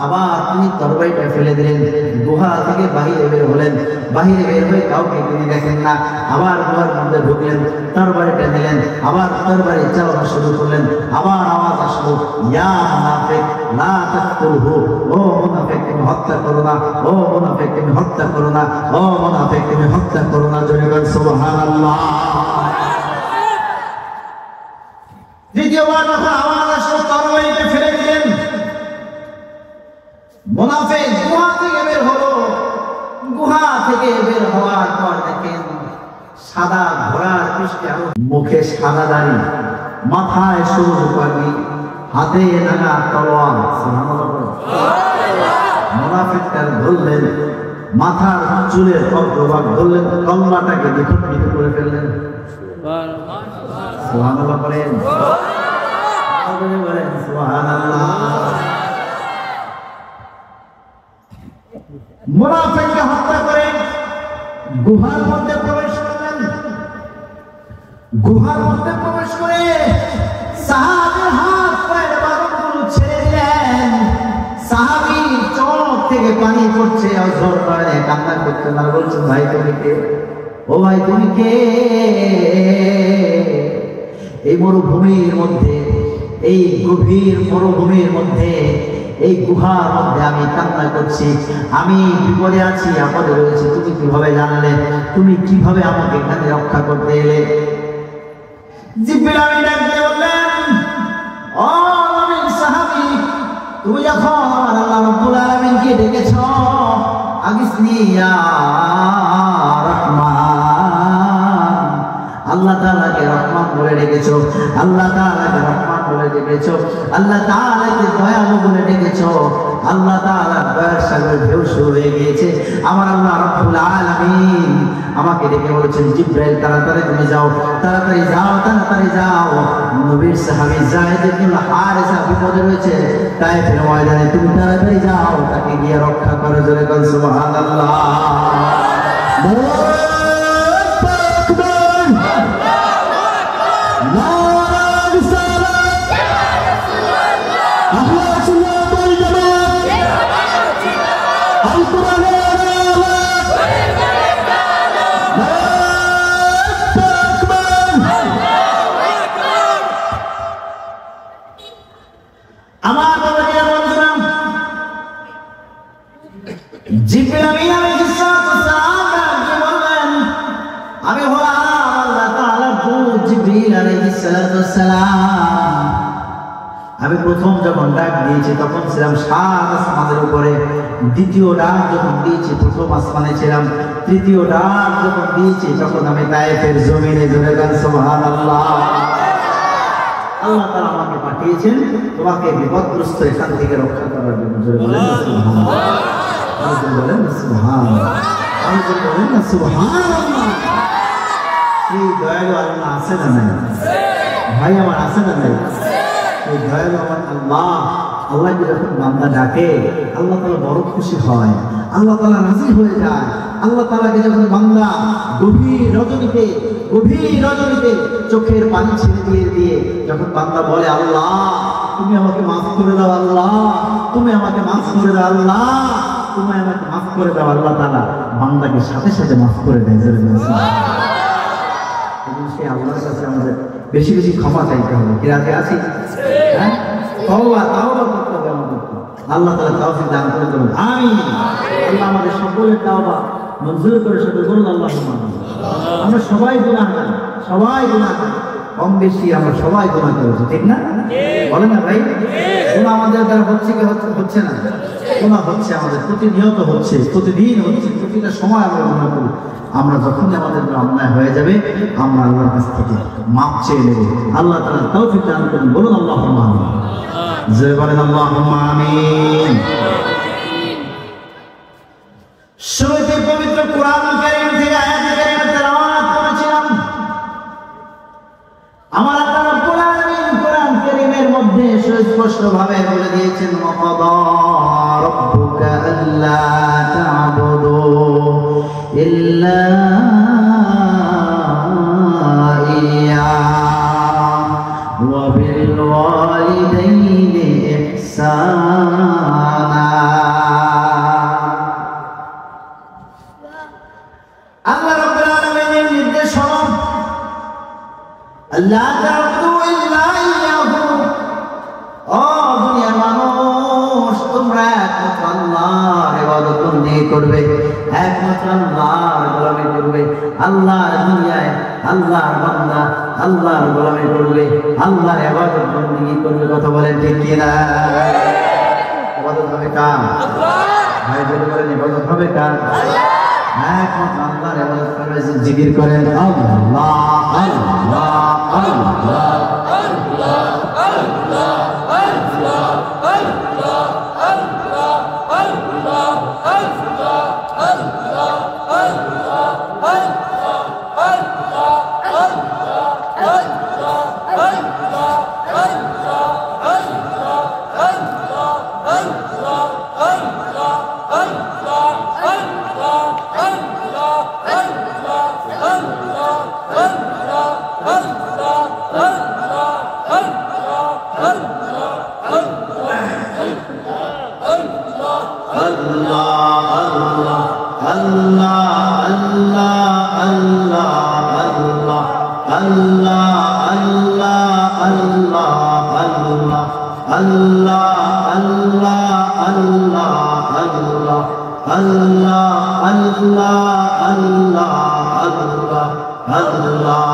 আবার তিনি তরবারিটা ফেলে দিলেন, গুহা থেকে বাহিরে বের হলেন, বাহিরে বের হয়ে কাউকে তিনি দেখেন না, আবার গুহার মধ্যে ঢুকলেন, তরবারিটা নিলেন, আবার তরবারি চালানো শুরু করলেন, আবার আওয়াজ আসলো, ইয়া মুনাফিক লা তাকতুলহু, ও মুনাফিক তুমি হত্যা করো না, ও মুনাফিক তুমি হত্যা করো না, ও মুনাফিক তুমি হত্যা করো না। জোরে বলেন সুবহানাল্লাহ। দ্বিতীয়বার যখন আওয়াজ আসলো, তরবারিটা ফেলে দিলেন, মুনাফিক গুহা থেকে বের হলো। গুহা থেকে বের হওয়ার পর দেখেন সাদা ঘোড়ার পৃষ্ঠে, মুখে সাদা দাড়ি, মাথায় সবুজ পাগড়ি, হাতে নানা তলোয়ার। মুনাফিকটা ধরলেন, মাথার চুলের অগ্রভাগ ধরলেন, কল্লাটাকে বিখণ্ডিত করে ফেললেন। সুবহানাল্লাহ বলেন, সুবহানাল্লাহ। মুনাফিককে হত্যা করে গুহার মধ্যে প্রবেশ করলেন। গুহার মধ্যে প্রবেশ করে সাহাবীর হাত পায়ের বাঁধনগুলো ছেড়ে দিলেন। সাহাবীর চোখ থেকে থেকে পানি পড়ছে, অঝর করে কান্না করতে না, বলছেন ভাই তুমি কে? ও ভাই তুমি কে? এই মরুভূমির মধ্যে, এই গভীর মরুভূমির মধ্যে, এই গুহার মধ্যে আমি কান্না করছি, আমি বিপদে আছি, আপদে রয়েছে, তুমি কিভাবে জানলে? তুমি কিভাবে আমাকে এখানে রক্ষা করতে এলে? জিবরিল আমিন ডাক দিয়ে বললেন, ও নবীর সাহাবী, তুমি যখন আমার আল্লাহ রাব্বুল আলামিনকে ডেকেছ, আগিসনি ইয়া রহমান, আল্লাহ তাআলাকে রহমান বলে ডেকেছো, আল্লাহ তাআলাকে রহমান বলে ডেকেছো, আল্লাহ তাআলাকে দয়ালু বলে ডেকেছো, আল্লাহ তাআলা দয়ার সাগরে ঢেউ শুরু হয়ে গিয়েছে। আমার আল্লাহ রাব্বুল আলামিন আমাকে ডেকে বলেছেন, জিবরাইল তাড়াতাড়ি তুমি যাও, তাড়াতাড়ি যাও, তাড়াতাড়ি যাও, নবীর সাহাবী যায়েদ ইবনে হারেসা বিপদে রয়েছে তায়েফের ময়দানে, তুমি তাড়াতাড়ি যাও, তাকে গিয়ে রক্ষা করো। জোরে বল সুবহানাল্লাহ। আমার বাবাজিরা বন্ধুরা, জিবরিল আমিন আলাইহিস সালাম বললেন, আমি হলাম আল্লাহ তাআলার দূত জিবরিল আলাইহিস সালাম। আমি প্রথম যখন ডাক দিয়েছি তখন ছিলাম 7 আসমানের উপরে, দ্বিতীয় ডাক যখন দিয়েছি প্রথম আসমানে ছিলাম, তৃতীয় ডাক যখন দিয়েছি তখন আমি তায়েফের জমিনে। জোরে বলেন সুবহানাল্লাহ। আল্লাহ তাআলা আমাকে পাঠিয়েছেন তোমাকে বিপদগ্রস্ত এখান থেকে রক্ষা করার জন্য। জোরে বলেন সুবহানাল্লাহ। জোরে বলেন সুবহানাল্লাহ। জোরে বলেন সুবহানাল্লাহ। এই দয়ালু আল্লাহ আছে না নাই? ভাই আমার আছে না নাই? এই দয়ালু আমার আল্লাহ, আল্লাহকে যখন বান্দা ডাকে আল্লাহ তাআলা বড় খুশি হয়, আল্লাহ তাআলা রাজি হয়ে যায়। আল্লাহ তাআলাকে যখন বান্দা গভীর রজনীতে চোখের পানি ছেড়ে দিয়ে দিয়ে যখন বান্দা বলে, আল্লাহ তুমি আমাকে মাফ করে দাও, আল্লাহ তুমি আমাকে মাফ করে দাও, আল্লাহ তুমি আমাকে মাফ করে দাও, আল্লাহ তাআলা বান্দাকে সাথে সাথে মাফ করে দেয়। সেই আল্লাহর কাছে আমাদের বেশি বেশি ক্ষমা চাইতে হবে। কি রাজি আছি? হ্যাঁ, তওবা করতে হবে আমাদের। আল্লাহ তাআলা তৌফিক দান করে দেবেন। আমিন। আল্লাহ আমাদের সকলের তওবা মঞ্জুর করে সকল বলুন আল্লাহুম্মা আমিন। আমরা সবাই গুনাহগার, কম বেশি আমরা সবাই গুনাহ করেছি, ঠিক না? বলেন না ভাই? গুনাহ আমাদের দ্বারা হচ্ছে কি হচ্ছে না? গুনাহ হচ্ছে, আমাদের প্রতিনিয়ত হচ্ছে, প্রতিদিন হচ্ছে, প্রতিটা সময় আমরা গুনাহ করি। আমরা যখনই আমাদের অন্যায় হয়ে যাবে আমরা আল্লাহর কাছ থেকে মাপ চেয়ে নেব। আল্লাহ তাআলা তৌফিক দান করুন। বলুন আল্লাহুম্মা আমিন। জয় বলেন আল্লাহুম্মা আমিন। শুরুতে পবিত্র কোরআন কারীম থেকে আয়াত কারীম তেলাওয়াত করেছিলাম। আমার আল্লাহ রাব্বুল আলামিন কোরআন কারীমের মধ্যে সুস্পষ্টভাবে বলে দিয়েছেন, ওয়াকাদা রাব্বুকা আল্লা তা'বুদু ইল্লা ইয়্যাহু ওয়া বিল ওয়ালিদাইনি ইহসানা। আল্লাহ রাব্বুল আলামিনের নির্দেশ হলো, আল্লাহ তা'বুদু ইল্লা ইয়্যাহু। ও দুনিয়ার মানুষ, তোমরা একমাত্র আল্লাহর ইবাদত করবে, একমাত্র আল্লাহর গোলামি করবে। আল্লাহর দুনিয়ায় আল্লাহর বান্দা আল্লাহর গোলামি করবে, আল্লাহর ইবাদত বندگی করবে। কথা বলেন ঠিক কি না? ইবাদত হবে কার? ভাই বলে বলেন ইবাদত হবে কার? একমাত্র আল্লাহর ইবাদত করবে। জিকির করেন আল্লাহ আল্লাহ আল্লাহ আল্লাহ আল্লাহ Allah আল্লাহ আল্লাহ আল্লাহ আল্লাহ আল্লাহ আল্লাহ আল্লাহ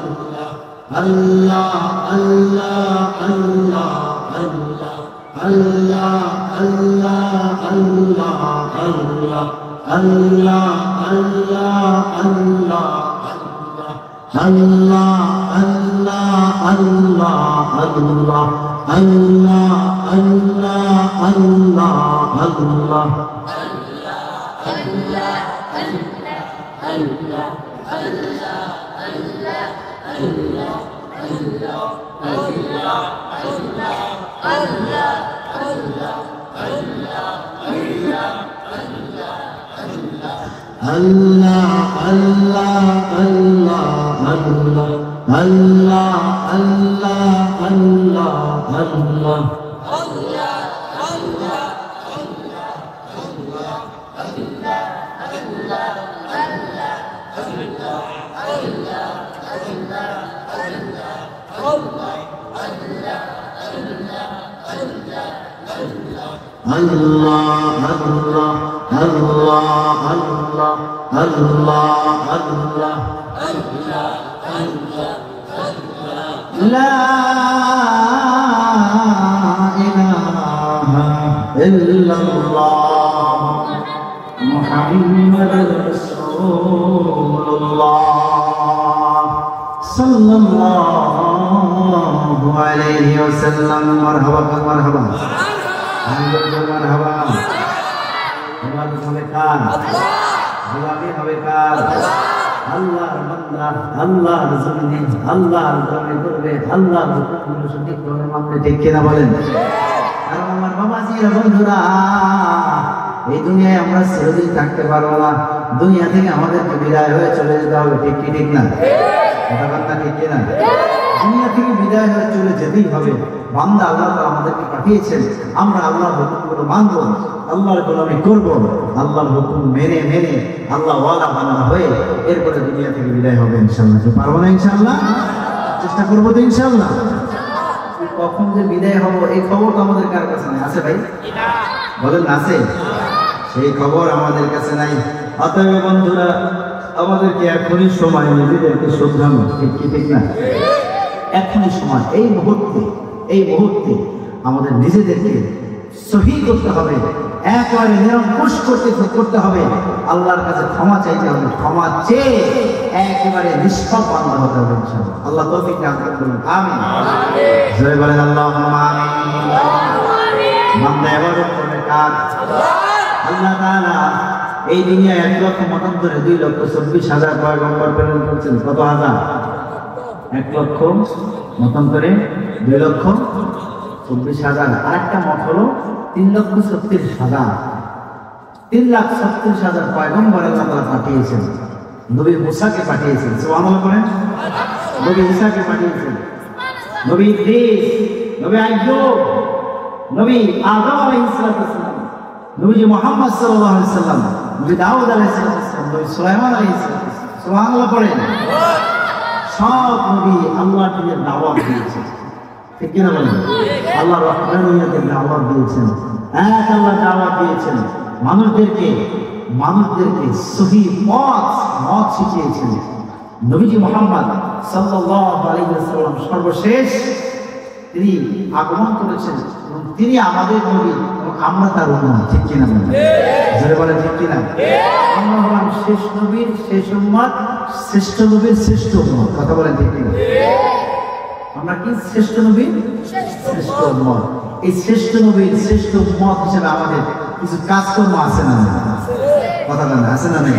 আল্লাহ আল্লাহ এই দুনিয়ায় আমরা চিরদিন থাকতে পারবো না, দুনিয়া থেকে আমাদেরকে বিদায় হয়ে চলে যেতে হবে, ঠিক কি ঠিক না? কথাবার্তা ঠিক কিনা? দুনিয়া থেকে বিদায় হয়ে চলে যেতেই হবে। বান্দা আল্লাহ তাআলা আমাদেরকে পাঠিয়েছেন, আমরা আল্লাহর হুকুমগুলো মানব, আল্লাহর গোলামি করব, আল্লাহর হুকুম মেনে মেনে আল্লাহ ওয়ালা বান্দা হয়ে এরপরে দুনিয়া থেকে বিদায় হবে ইনশাআল্লাহ। পারবো না ইনশাআল্লাহ? চেষ্টা করবো তো ইনশাআল্লাহ। কখন যে বিদায় হব এই খবর তো আমাদের কার কাছে নেই, আছে ভাই? বলেন আছে? সেই খবর আমাদের কাছে নাই। অতএব বন্ধুরা, আমাদেরকে এখনই সময় নিজেদেরকে শুধরানো, ঠিক কি ঠিক না? এখনই সময়, এই মুহূর্তে আমাদের নিজেদেরকে সহি করতে হবে, একেবারে নিরঙ্কুশ করতে হবে, আল্লাহর কাছে ক্ষমা চাইতে হবে, ক্ষমা চেয়ে একেবারে নিষ্পাপ বান্দা হতে হবে ইনশাআল্লাহ। আল্লাহ তৌফিক দান করুন, আমিন। জয় বলেন আল্লাহুম্মা আমিন। বান্দা ইবাদত করে কার? আল্লাহ তাআলা এই দুনিয়ায় 1 লক্ষ মতান্তরে 2,24,000 পয়গম্বর প্রেরণ করেছেন। কত হাজার? 1 লক্ষ মতান্তরে 2,24,000। আরেকটা মত হলো 3,36,000। 3,36,000 পয়গম্বর আল্লাহ তাআলা পাঠিয়েছেন। নবী মুসাকে পাঠিয়েছেন, সুবহানাল্লাহ বলেন। নবী ঈসাকে পাঠিয়েছেন, নবী ইদ্রিস, নবী আইয়ুব, নবী আদম আলাইহিস সালাম, নবী মুহাম্মদ সাল্লাল্লাহু আলাইহি সাল্লাম, নবী দাউদ আলাইহিস সালাম, নবী সুলাইমান আলাইহিস সালাম, সুবহানাল্লাহ পড়েন। সব নবী আল্লাহর দিনের দাওয়াত দিয়েছেন, ঠিক কিনা বলেন? আল্লাহর রহমানিয়তের দাওয়াত দিয়েছেন, এক আল্লাহ দাওয়াত দিয়েছেন, মানুষদেরকে সহি পথ শিখিয়েছেন। নবীজি মুহাম্মদ সাল্লাল্লাহু আলাইহি ওয়াসাল্লাম সর্বশেষ তিনি আগমন করেছেন এবং তিনি আমাদের নবী এবং আমরা তার উম্মত, ঠিক কিনা বলেন? জোরে বলেন ঠিক কিনা? আমরা হলাম শেষ নবীর শেষ উম্মত, শ্রেষ্ঠ নবীর শ্রেষ্ঠ উম্মত। কথা বলেন ঠিক কিনা? আমরা কি শ্রেষ্ঠ নবীর শ্রেষ্ঠ উম্মত। এই শ্রেষ্ঠ নবীর শ্রেষ্ঠ উম্মত হিসেবে আমাদের কিছু কাজকর্ম আছে না? কথা বলেন, আছে না নাই?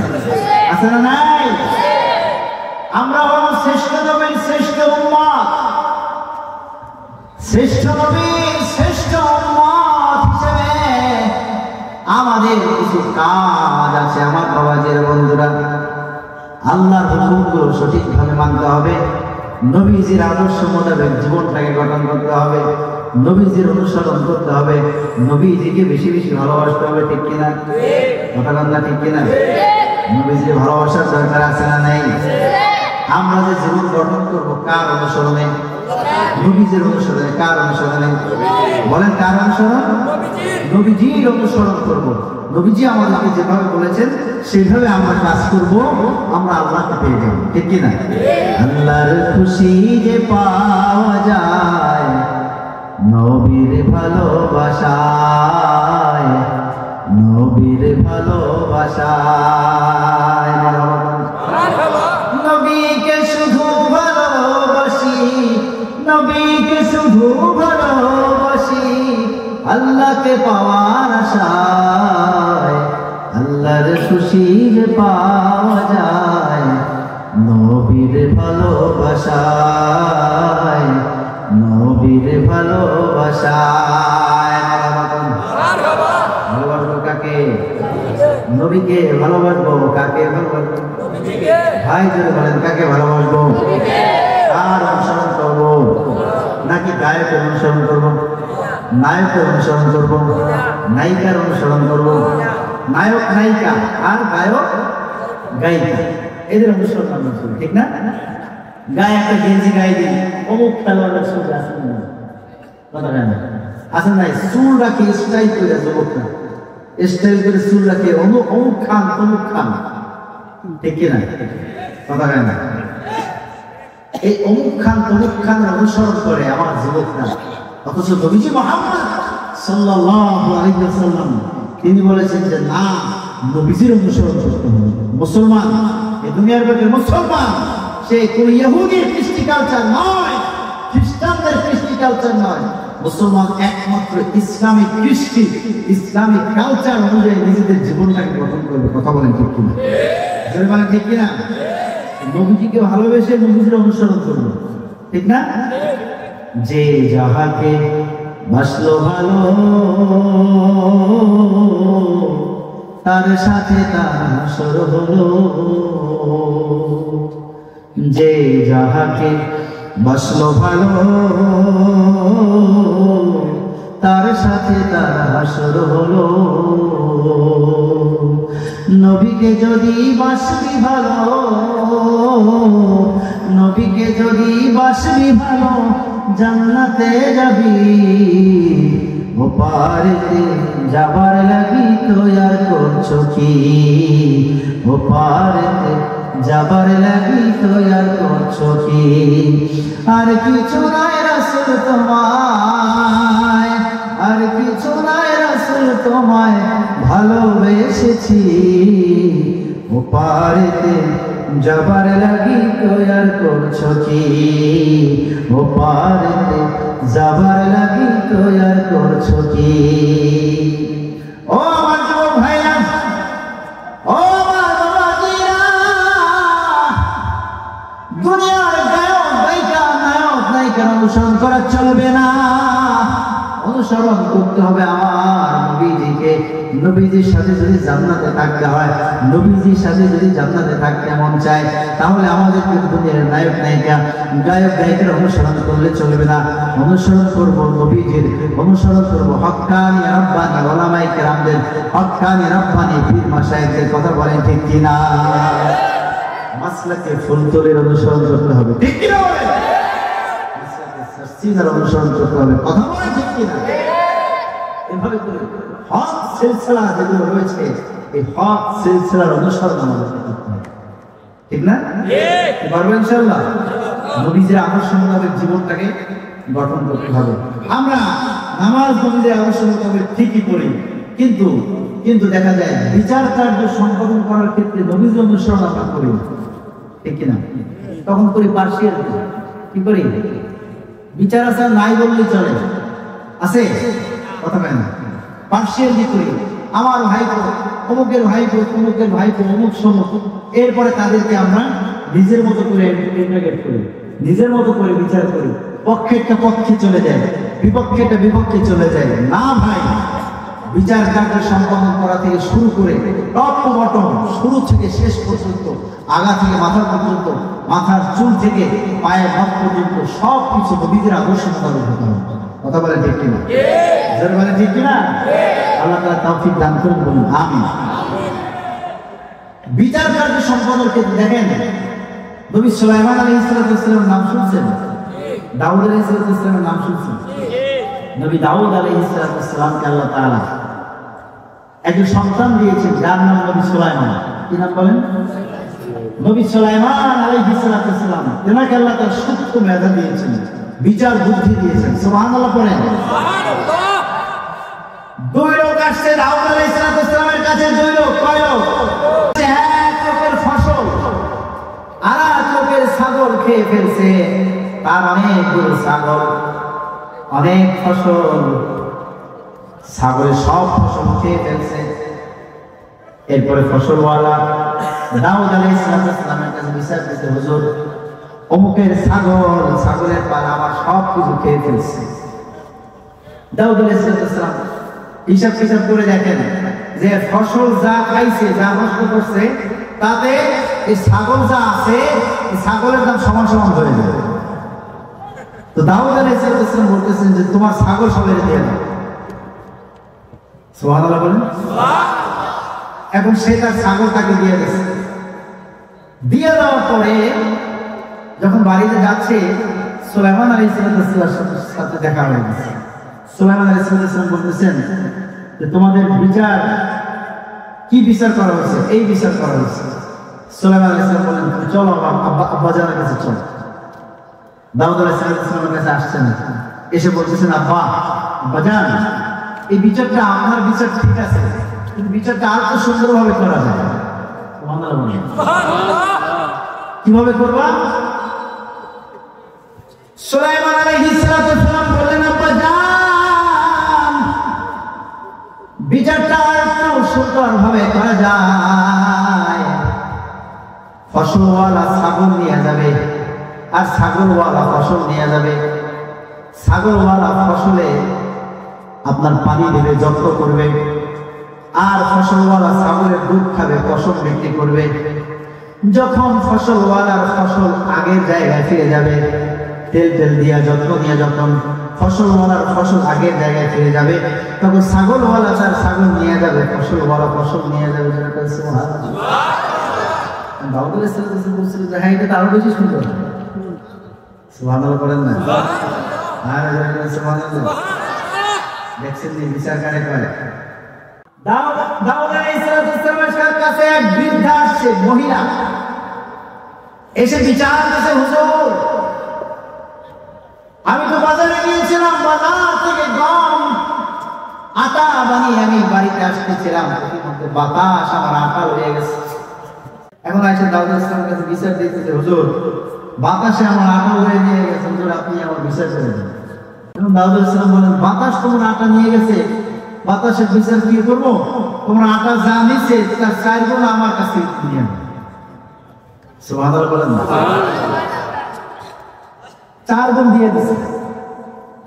আছে না নাই? আমরা হলাম শ্রেষ্ঠ নবীর শ্রেষ্ঠ উম্মত, শ্রেষ্ঠ নবীর শ্রেষ্ঠ উম্মত। বেশি কাজ আছে আমার বাবাজির বন্ধুরা। আল্লাহর হুকুমগুলো সঠিকভাবে মানতে হবে, নবীজির আদর্শ মোতাবেক জীবনটাকে গঠন করতে হবে, নবীজির অনুসরণ করতে হবে, নবীজিকে বেশি বেশি ভালোবাসতে হবে। ঠিক কিনা? কথা বলেন না, ঠিক কিনা? নবীজির ভালোবাসার দরকার আছে না নাই? আমরা যে জীবন গঠন করবো কার অনুসরণে? নবীজির অনুসরণে। কার অনুসরণে? বলেন কার অনুসরণ? নবীজির অনুসরণ করব। নবীজি আমাদেরকে যেভাবে বলেছেন সেভাবে আমরা কাজ করব, আমরা আল্লাহকে পেয়ে যাব। ঠিক কিনা? আল্লাহর খুশি যে পাওয়া যায় নবীর ভালোবাসায়, নবীর ভালোবাসায়। নবীকে শুধু ভালোবাসি, নবীকে শুধু ভালোবাসি, আল্লাহকে পাওয়ার আশায়, আল্লাহর খুশি যে পাওয়া যায় নবীর ভালোবাসায়, নবীর ভালোবাসায়। ভালোবাসবো কাকে? নবীকে ভালোবাসবো। কাকে ভালোবাসবো? ভাই যদি বলেন কাকে ভালোবাসবো? কার অনুসরণ করবো? নাকি গায়কের অনুসরণ করবো? নায়কের অনুসরণ করবো? নায়িকার অনুসরণ করবো? নায়ক নায়িকা আর গায়ক গায়িকা এদের অনুসরণ আমরা করি। ঠিক না? গায়ে একটা গেঞ্জি গায়ে দিই, অমুক খেলোয়াড়ের সঙ্গে আসেন না, কথা না আসেন নাই, চুল রাখি স্টাইল করে, যুবকরা স্টাইল করে চুল রাখে, অমুক অমুক খান তমুক খান। ঠিক কিনা? কথা না এই অমুক খান তমুক খান অনুসরণ করে আমার যুবকরা। অথচ নবীজি মুহাম্মদ সাল্লাল্লাহু আলাইহি ওয়াসাল্লাম তিনি বলেছেন যে না, নবীজির অনুসরণ করতে হবে। মুসলমান, এই দুনিয়ার বুকে মুসলমান সে কোন ইহুদির কৃষ্টি কালচার নয়, খ্রিস্টানদের কৃষ্টি কালচার নয়। মুসলমান একমাত্র ইসলামিক কৃষ্টি, ইসলামিক কালচার অনুযায়ী নিজেদের জীবনটাকে গঠন করবে। কথা বলেন ঠিক কিনা? বলেন ঠিক কিনা? নবীজিকে ভালোবেসে নবীজির অনুসরণ করবে। ঠিক না? যে যাহাকে বাসলো ভালো তার সাথে তার হাসর হলো, যে যাহাকে বাসলো ভালো তার সাথে তার হাসর হলো। নবীকে যদি বাসবি ভালো, নবীকে যদি বাসবি ভালো জান্নাতে যাবি, ওপারেতে যাবার লাগি তো আর করছো কি, ওপারেতে যাবার লাগি তো আর করছো কি। আর কিছু নাই রাসূল তোমায়, আর কিছু নাই রাসূল তোমায় ভালোবেসেছি, ওপারেতে যাবার লাগি তো আর করছো কি, ওপারেতে যাবার লাগি তো আর করছো কি। ও আমার যুবক ভাইরা, ও আমার বাবাজিরা, দুনিয়ার গায়ক গায়িকা নায়ক নায়িকার অনুসরণ করা চলবে না, অনুসরণ করতে হবে আমার নবীজিকে। নবীজির সাথে যদি জান্নাতে থাকতে হয়, নবীজির সাথে যদি জান্নাতে থাকতে মন চায়, তাহলে আমাদেরকে দুনিয়ার নায়ক নায়িকা গায়ক গায়িকার অনুসরণ করলে চলবে না। অনুসরণ করব নবীজির, অনুসরণ করব হক্কানি রব্বানি ওলামায়ে কেরামদের, হক্কানি রব্বানি পীর মাশায়েখদের। কথা বলেন ঠিক কিনা? মাসলাকে ফুলতলির অনুসরণ করতে হবে। ঠিক কিনা বলেন? মাসলাকে সাসসিনার অনুসরণ করতে হবে। কথা বলেন ঠিক কিনা? এভাবে করে হক সিলসিলা যেগুলো রয়েছে, এই হক সিলসিলার অনুসরণ আমাদের করতে হবে। ঠিক না? ঠিক পারবেন ইনশাআল্লাহ? নবীজির আদর্শ মোতাবেক জীবনটাকে গঠন করতে হবে। আমরা নামাজ নবীজির আদর্শ মোতাবেক ঠিকই পড়ি, কিন্তু কিন্তু দেখা যায় বিচার কার্য সম্পাদন করার ক্ষেত্রে নবীজির অনুসরণ আমরা করি না। ঠিক কিনা? তখন করি পার্সিয়াল। কি করি? বিচার আচার নাই বললেই চলে, আছে কথা বলেন না, পার্সিয়ালি করি। আমার ভাইপো অমুকের ভাইপো, অমুকের ভাইপো, অমুক সমুক, এরপরে তাদেরকে আমরা নিজের মতো করে ইন্টারগ্রেট করি, নিজের মতো করে বিচার করি। পক্ষেরটা পক্ষে চলে যায়, বিপক্ষেরটা বিপক্ষে চলে যায়। না ভাই, বিচার কার্য সম্পন্ন করা থেকে শুরু করে টপ টু বটম, শুরু থেকে শেষ পর্যন্ত, আগা থেকে মাথা পর্যন্ত, মাথার চুল থেকে পায়ের নখ পর্যন্ত সব কিছু নবীদের আদর্শ মোতাবেক হতে হবে। কথা বলে ঠিক কিনা? জোরে বলে ঠিক কিনা? আল্লাহ তাআলা তৌফিক দান করুন, বলুন আমিন। বিচার কার্য সম্পন্নের ক্ষেত্রে দেখেন, নবী সুলাইমান আলাইহিস সালামের নাম শুনছেন, দাউদ আলাইহিস সালামের নাম শুনছেন। নবী দাউদ আলাইহিস সালামকে আল্লাহ তাআলা একজন সন্তান দিয়েছেন, যার নাম নবী সুলাইমান। কি নাম বলেন? নবী সুলাইমান আলাইহিস সালাম, তেনাকে আল্লাহ তাআলা সূক্ষ্ম মেধা দিয়েছেন, বিচার বুদ্ধি দিয়েছেন। সুবহানাল্লাহ পড়েন। সুবহানাল্লাহ। দুই লোক আসছে দাউদ আলাইহিস সালামের কাছে, দুই লোক, কয় লোক? এক লোকের ফসল আর এক লোকের ছাগল খেয়ে ফেলছে, তার অনেকগুলো ছাগল, অনেক ফসল, ছাগলের সব ফসল খেয়ে ফেলছে। এরপরে ফসলওয়ালা দাউদ আলাইহিস সালামের কাছে বিচার দিতে, হুজুর অমুকের ছাগল, ছাগলের পাল আমার সব কিছু খেয়ে ফেলছে। দাউদ আলাইহিস সালাম হিসাব কিতাব করে দেখেন যে ফসল যা খাইছে, যা নষ্ট করছে, তাতে এই ছাগল যা আছে, এই ছাগলের দাম সমান সমান হয়ে যাবে। তো দাউদ আলাইহিস সালাম বলতেছেন যে তোমার ছাগল সবাই দিয়ে দাও। সুবহানাল্লাহ বলেন। এখন সে তার ছাগলটাকে দিয়ে দিয়েছে। দিয়ে দেওয়ার পরে যখন বাড়িতে যাচ্ছে, সুলাইমান আলাইহিস সালামের সাথে দেখা হয়ে গেছে। সুলাইমান আলাইহিস সালাম বলতেছেন যে তোমাদের বিচার কি বিচার করা হয়েছে? এই বিচার করা হয়েছে। সুলাইমান আলাইহিস সালাম বলেন, চলো আব্বাজানের কাছে চলো। দাউদ আলাইহিস সালামের কাছে আসছেন, এসে বলতেছেন, আব্বাজান, এই বিচারটা আপনার বিচার ঠিক আছে, কিন্তু বিচারটা আর তো সুন্দরভাবে করা যায়। কিভাবে করবা? সুলাইমান আলাইহিস সালাম বললেন, আব্বাজান, বিচারটা একটু সুন্দরভাবে করা যায়। ফসলওয়ালা ছাগল নিয়ে যাবে, আর ছাগলওয়ালা ফসল নিয়ে যাবে। ছাগলওয়ালা ফসলে আপনার পানি দেবে, যত্ন করবে, আর ফসলওয়ালা ছাগলের দুধ খাবে, ফসল বিক্রি করবে। যখন ফসলওয়ালার ফসল আগের জায়গায় ফিরে যাবে, তেল তেল দিয়া যত্ন নিয়ে যখন ফসলওয়ালার ফসল আগের জায়গায় ফিরে যাবে, তখন ছাগলওয়ালা তার ছাগল নিয়ে যাবে, ফসলওয়ালা ফসল নিয়ে যাবে। দাউদ আলাইহিস সালাম বলছিলেন যে হ্যাঁ, এটা তো আরো বেশি সুন্দর। সুবহানাল্লাহ বলেন না? আর সুবহানাল্লাহ। দেখছেন যে বিচার কারে করে। দাউদ আলাইহিস সালামের কাছে এক বৃদ্ধা আসছে, মহিলা এসে বিচার দিয়েছে, হুজুর আমি তো বাজারে গিয়েছিলাম, বাজার থেকে গম আটা বানিয়ে আমি বাড়িতে আসতেছিলাম, প্রতিমধ্যে বাতাস আমার আটা উড়ে গেছে। এখন আইসা দাউদ আলাইহিস সালামের কাছে বিচার দিতেছে, হুজুর বাতাসে আমার আটা উড়ে নিয়ে গেছে, হুজুর আপনি আমার বিচার করে দেন। এখন দাউদ আলাইহিস সালাম বলেন, বাতাস তোমার আটা নিয়ে গেছে, বাতাসের বিচার কি করবো? তোমার আটা যা নিচ্ছে তার 4 গুণ আমার কাছে নিয়ে আনো। সুবহানাল্লাহ বলেন না? 4 গুণ দিয়ে দিচ্ছে।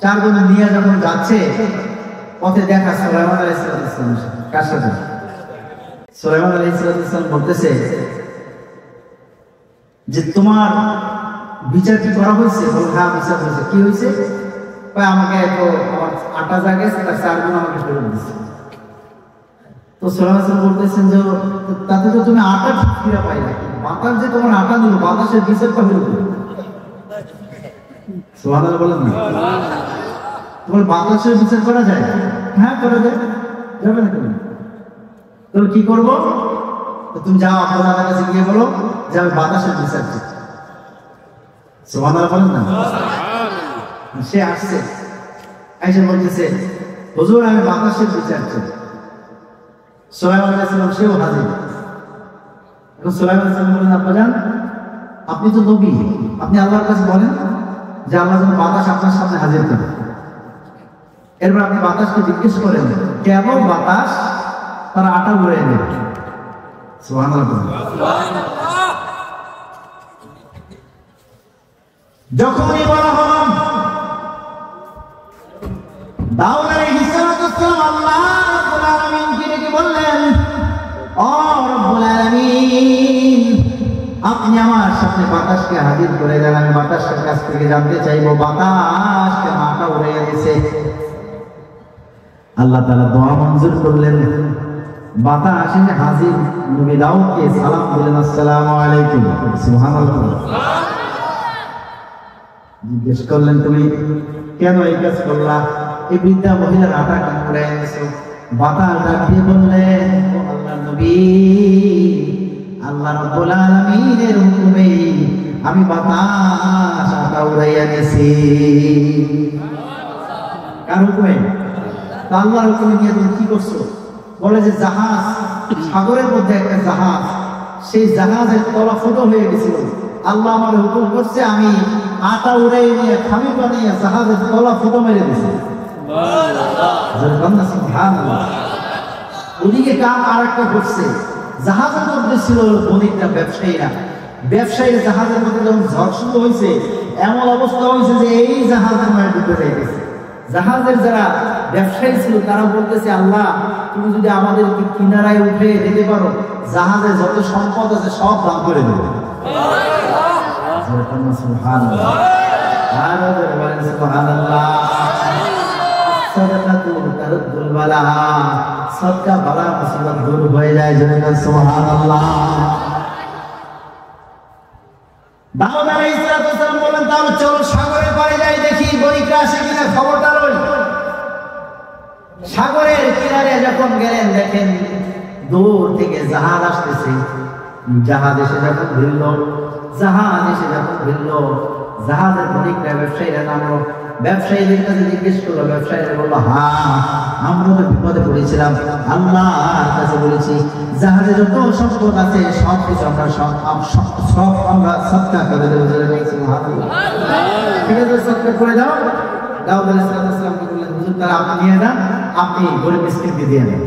4 গুণ নিয়ে যখন যাচ্ছে, পথে দেখা সুলাইমান আলাইহিস সালাম। কার সাথে? সুলাইমান আলাইহিস সালাম বলতেছে যে তোমার বিচার কি করা হয়েছে? বল হ্যাঁ, বিচার হয়েছে। কি হয়েছে? আমাকে তো আমার আটা যা গেছে তার 4 গুণ আমাকে ফেরত দিচ্ছে। তো সুলাইমান সাহেব বলতেছেন যে তাতে তো তুমি আটা ঠিক ফিরে পাইলে, বাতাস যে তোমার আটা দিল, বাতাসের বিচারটা হলো। সুবহানাল্লাহ বলেন না? তোমার বাতাসের বিচার করা যায়? হ্যাঁ করা যায়। যাবে না তুমি? তাহলে কি করবো? তুমি যাও আপনার কাছে গিয়ে বলো যে আমি বাতাসের বিচার চাই। সুবহানাল্লাহ বলেন না? সে আসছে, এসে বলতেছে, হুজুর আমি বাতাসের বিচার চাই। সুলাইমান আলাইহিস সালাম সেও হাজির। এখন সুলাইমান আলাইহিস সালাম বলেন, আব্বাজান আপনি তো নবী, আপনি আল্লাহর কাছে বলেন যে আল্লাহ যেন বাতাস আপনার সামনে হাজির করে। এরপর আপনি বাতাসকে জিজ্ঞেস করেন কেমন বাতাস তারা আটা উড়ে নেবে। সুবহানাল্লাহ। যখনই বলা হলাম দাউদ আলাইহিস সালাম আল্লাহ আপনি বাতাসকে হাজির করে দেন। আমি বাতাসের কাছ থেকে জানতে চাইবো বাতাসকে মাথা উড়াইয়া দিছে। আল্লাহ তাআলা দোয়া মঞ্জুর করলেন। বাতাস এসে হাজির, নবী দাউদকে সালাম দিলেন, আসসালামু আলাইকুম। সুবহানাল্লাহ। জিজ্ঞেস করলেন তুমি কেন এই কাজ করলা? এই বৃদ্ধা মহিলার আটা কেন উড়াইয়া দিছো? বাতাস ডাক দিয়ে বললেন, ও আল্লাহর নবী, আল্লাহ রাব্বুল আলামিনের হুকুমে আমি বাতাস আটা উড়াইয়া দিয়েছি। কার হুকুমে? আল্লাহর হুকুমে নিয়ে তুমি কি করছো? বলে যে জাহাজ, সাগরের মধ্যে একটা জাহাজ, সেই জাহাজের তলা ফুটো হয়ে গেছিল। আল্লাহ আমার হুকুম করছে আমি আটা উড়াই নিয়ে খামি বানিয়ে জাহাজের তলা ফুটো মেরে দিয়েছি। ওদিকে কাম আর একটা করছে, জাহাজের মধ্যে ছিল বণিকরা, ব্যবসায়ীরা জাহাজের মধ্যে যখন ঝড় শুরু হয়েছে, এমন অবস্থা হয়েছে যে এই জাহাজের মায়ের ডুবে হয়ে গেছে। জাহাজের যারা ব্যবসায়ী ছিল তারা বলতেছে, আল্লাহ তুমি যদি আমাদেরকে কিনারায় উঠে দিতে পারো, জাহাজে যত সম্পদ আছে সব দান করে দেবে। সদকা বালা মুসিবত দূর হয়ে যায়। সুবহানাল্লাহ। দাউদ আলাইহিস সালাম বলেন, তাহলে চলো সাগরের পাড়ে যাই, দেখি বণিকরা আসে কিনা, খবরটা লই। সাগরের কিনারে যখন গেলেন, দেখেন দূর থেকে জাহাজ আসতেছে। জাহাজ এসে যখন ভিড়ল, জাহাজের বণিকরা, ব্যবসায়ীরা নামলো। ব্যবসায়ীদের কাছে জিজ্ঞেস করলো, ব্যবসায়ীরা বললো, হ্যাঁ আমরা তো বিপদে পড়েছিলাম, আল্লাহর কাছে বলেছি জাহাজে যত সম্পদ আছে সব কিছু আমরা সব আমরা সদকা করে দেবো। ঠিক আছে, সদকা করে দাও। দাউদ আলাইহিস সালামকে বললেন, হুজুর তারা আপনি নিয়ে যান, আপনি গরিব মিসকিনকে দিয়ে দেন।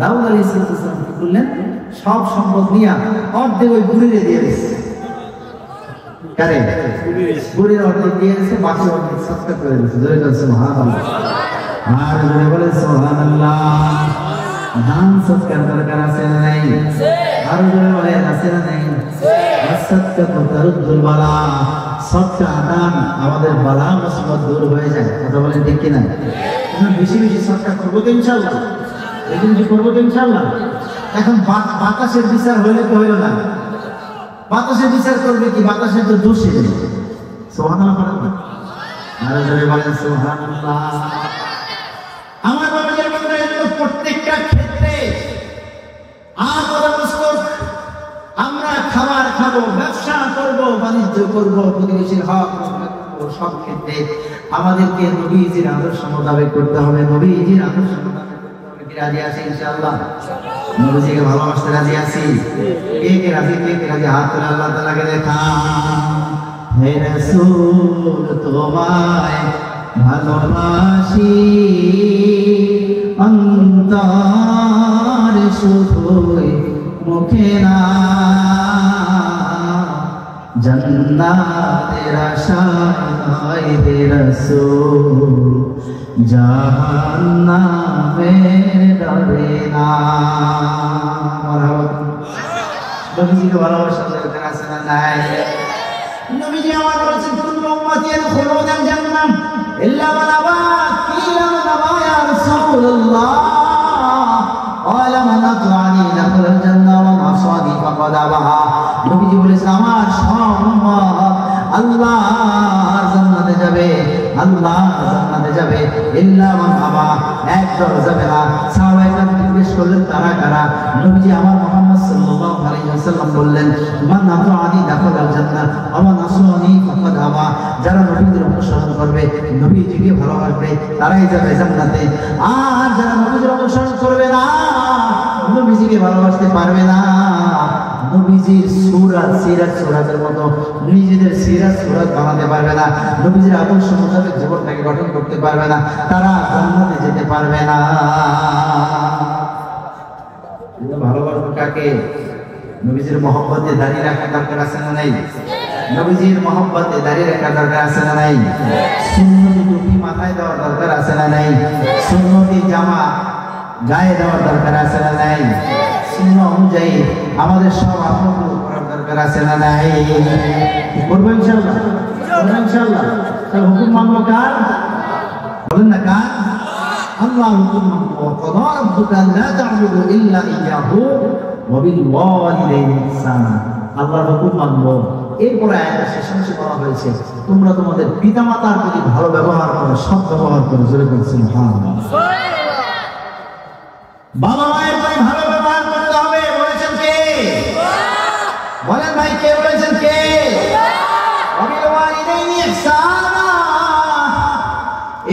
দাউদ আলাইহিস সালাম কি করলেন? সব সম্পদ নিয়ে অর্ধেক ওই বুড়িরে দিয়ে দিচ্ছে। কারে? বুড়ির অর্ধেক দিয়ে দিচ্ছে, বাকি অর্ধেক সদকা করে দিচ্ছে। জোরে বলেন সুবহানাল্লাহ। আর জোরে বলেন সুবহানাল্লাহ। দান সদকার দরকার আছে না নাই? আর জোরে বলেন আছে না নাই? সদকা তারুদ্দুল বালা। সদকা দান আমাদের বালা মুসিবত দূর হয়ে যায়। কথা বলেন ঠিক কিনা? বেশি বেশি সদকা করবো তো ইনশাআল্লাহ, করবো তো ইনশাআল্লাহ। এখন বাতাসের বিচার হইলে তো হইল না। বাতাসের বিচার করবে কি? বাতাসের তো দোষ নেই। সুবহানাল্লাহ বলেন। আর জোরে বলেন সুবহানাল্লাহ। আমার বাবাদের মধ্যে প্রত্যেকটা ক্ষেত্রে আমরা খাবার খাবো, ব্যবসা করবো, বাণিজ্য করবো, প্রতিবেশীর হক সব ক্ষেত্রে আমাদেরকে নবীজির আদর্শ মোতাবেক করতে হবে। নবীজির আদর্শ মোতাবেক করতে হবে। কি রাজি আছি ইনশাআল্লাহ? নবীজিকে ভালোবাসতে রাজি আছি? কে রাজি? হাত তুলে আল্লাহ তাআলাকে দেখা। হে রাসূল তোমায় ভালোবাসি, অন্তর শুধুই মুখে না, জান্নাতের আশায় হে রাসূল, জাহান্নামের ডরে না। নবীজিকে ভালোবাসার দরকার আছে না নাই? নবীজি আমার বলেছেন, কুল্লু উম্মতি ইয়াদখুলুনাল জান্নাহ ইল্লা মান আবা। কিলা মান আবা ইয়া রাসূলুল্লাহ? ক্বালা মান আতা'আনি দাখালাল জান্নাহ ওয়া মান আসানি ফাকাদ আবা। নবীজি বলেছেন, আমার সব উম্মত আল্লাহর জান্নাতে যাবে, ইল্লা মান আবা, একদল যাবে না। সাহাবায়ে কেরাম জিজ্ঞেস করলেন, তারা কারা? নবীজি আমার মুহাম্মদ সাল্লাল্লাহু আলাইহি ওয়াসাল্লাম বললেন, মান আতা'আনি দাখালাল জান্নাহ ওয়া মান আসানি ফাকাদ আবা। যারা নবীজির অনুসরণ করবে, নবীজিকে ভালোবাসবে, তারাই যাবে জান্নাতে। আর যারা নবীজির অনুসরণ করবে না, নবীজিকে ভালোবাসতে পারবে না, নবীজির সূরাতের মতো নিজেদের সূরাত বানাতে পারবে না, নবীজির আদর্শ মোতাবেক জীবনটাকে গঠন করতে পারবে না, তারা জান্নাতে যেতে পারবে না। ভালোবাসবো কাকে? নবীজির মহব্বতে দাঁড়িয়ে রাখা দরকার আছে না নাই? নবীজির মহব্বতে দাঁড়িয়ে রাখা দরকার আছে না নাই? সুন্নতি টুপি মাথায় দেওয়ার দরকার আছে না নাই? সুন্নতি জামা গায়ে দেওয়ার দরকার আছে না নাই? সুন্নাহ অনুযায়ী আমাদের সব আমল করার দরকার দরকার আছে না নাই? করবো ইনশাআল্লাহ, করবো ইনশাআল্লাহ। তাহলে হুকুম মানবো কার? বলেন না কার? আল্লাহর হুকুম মানবো। ওয়াকাদা রাব্বুকা আল্লা তা'বুদু ইল্লা ইয়্যাহু ওয়া বিল ওয়ালিদাইনি ইহসানা। আল্লাহর হুকুম মানবো। এরপরে আয়াতের শেষ অংশে বলা হয়েছে তোমরা তোমাদের পিতামাতার প্রতি ভালো ব্যবহার করো, সৎ ব্যবহার করো। জোরে বলুন সুবহানাল্লাহ। বাবা মায়ের প্রতি ভালো ব্যবহার করতে হবে, বলেছেন কে? বলেন ভাই, কে বলেছেন? কে? ওয়া বিল ওয়ালিদাইনি ইহসানা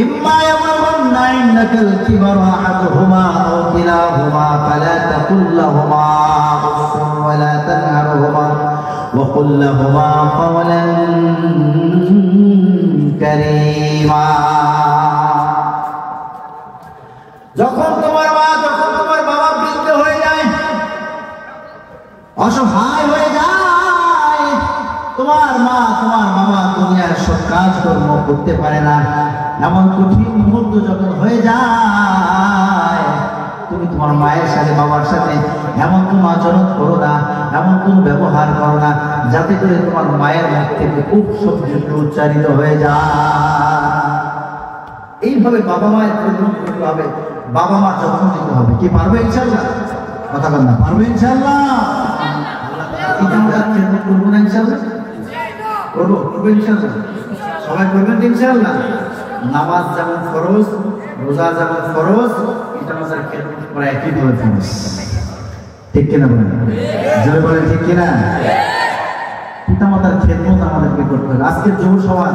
ইম্মা ইয়াবলুগন্না ইনদাকাল কিবারা আহাদুহুমা আও কিলাহুমা ফালা তাকুল লাহুমা উফফিন ওয়া লা তানহারহুমা ওয়া কুল লাহুমা কাওলান কারীমা। যখন তোমার মা, যখন তোমার বাবা বৃদ্ধ হয়ে যায়, অসহায় হয়ে যায়, তোমার মা তোমার বাবা দুনিয়ার সব কাজ কর্ম করতে পারে না, এমন কঠিন মুহূর্ত যখন হয়ে যায়, তুমি তোমার মায়ের সাথে বাবার সাথে এমন কোনো আচরণ করো না, এমন কোনো ব্যবহার করো না যাতে করে তোমার মায়ের মুখ থেকে খুব শব্দ উচ্চারিত হয়ে যায়। এইভাবে বাবা মায়ের খেদমত করতে হবে, বাবা মার যত্ন নিতে হবে। কি পারবে ইনশাআল্লাহ? কথা বল না, পারবে ইনশাআল্লাহ? পিতামাতার খেদমত করবো না ইনশাআল্লাহ? করবো, করবো ইনশাআল্লাহ। সবাই করবেন ইনশাআল্লাহ। নামাজ যেমন ফরজ, রোজা যেমন ফরজ, পিতামাতার খেদমত করা একইভাবে ফরজ। ঠিক কিনা বলেন? জোরে বলেন ঠিক কিনা? পিতামাতার খেদমত আমাদেরকে করতে হবে। আজকের যুব সমাজ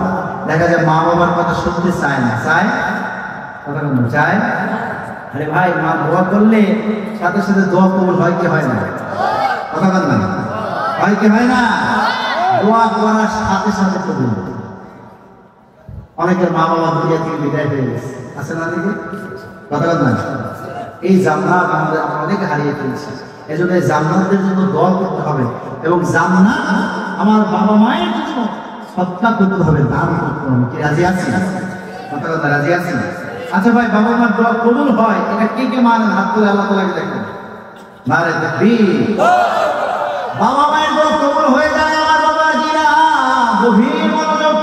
দেখা যায় মা বাবার কথা শুনতে চায় না। চায়? কথা বলুন, চায়? আরে ভাই, মা দোয়া করলে সাথে সাথে দোয়া কবুল হয় কি হয় না? কথা বল না, হয় কি হয় না? দোয়া করার সাথে সাথে কবুল। অনেকের মা বাবা দুনিয়া থেকে বিদায় হয়ে গেছে, আছে না দিকে? কথা বল না। এই জান্নাত আমরা অনেকে হারিয়ে ফেলছি। এই জন্য এই জান্নাতের জন্য দোয়া করতে হবে, এবং জান্নাত আমার বাবা মায়ের জন্য সৎকা করতে হবে, দান করতে হবে। কি রাজি আছি? কথা কথা রাজি আছি? আচ্ছা ভাই, বাবা মার দোয়া কবুল হয়, এটা কে কে মানেন? হাত তুলে আল্লাহ তাআলাকে দেখেন। নারে তাকবীর। বাবা মায়ের দোয়া কবুল হয়ে যায় আমার বাবা জিরা। গভীর মনোযোগ।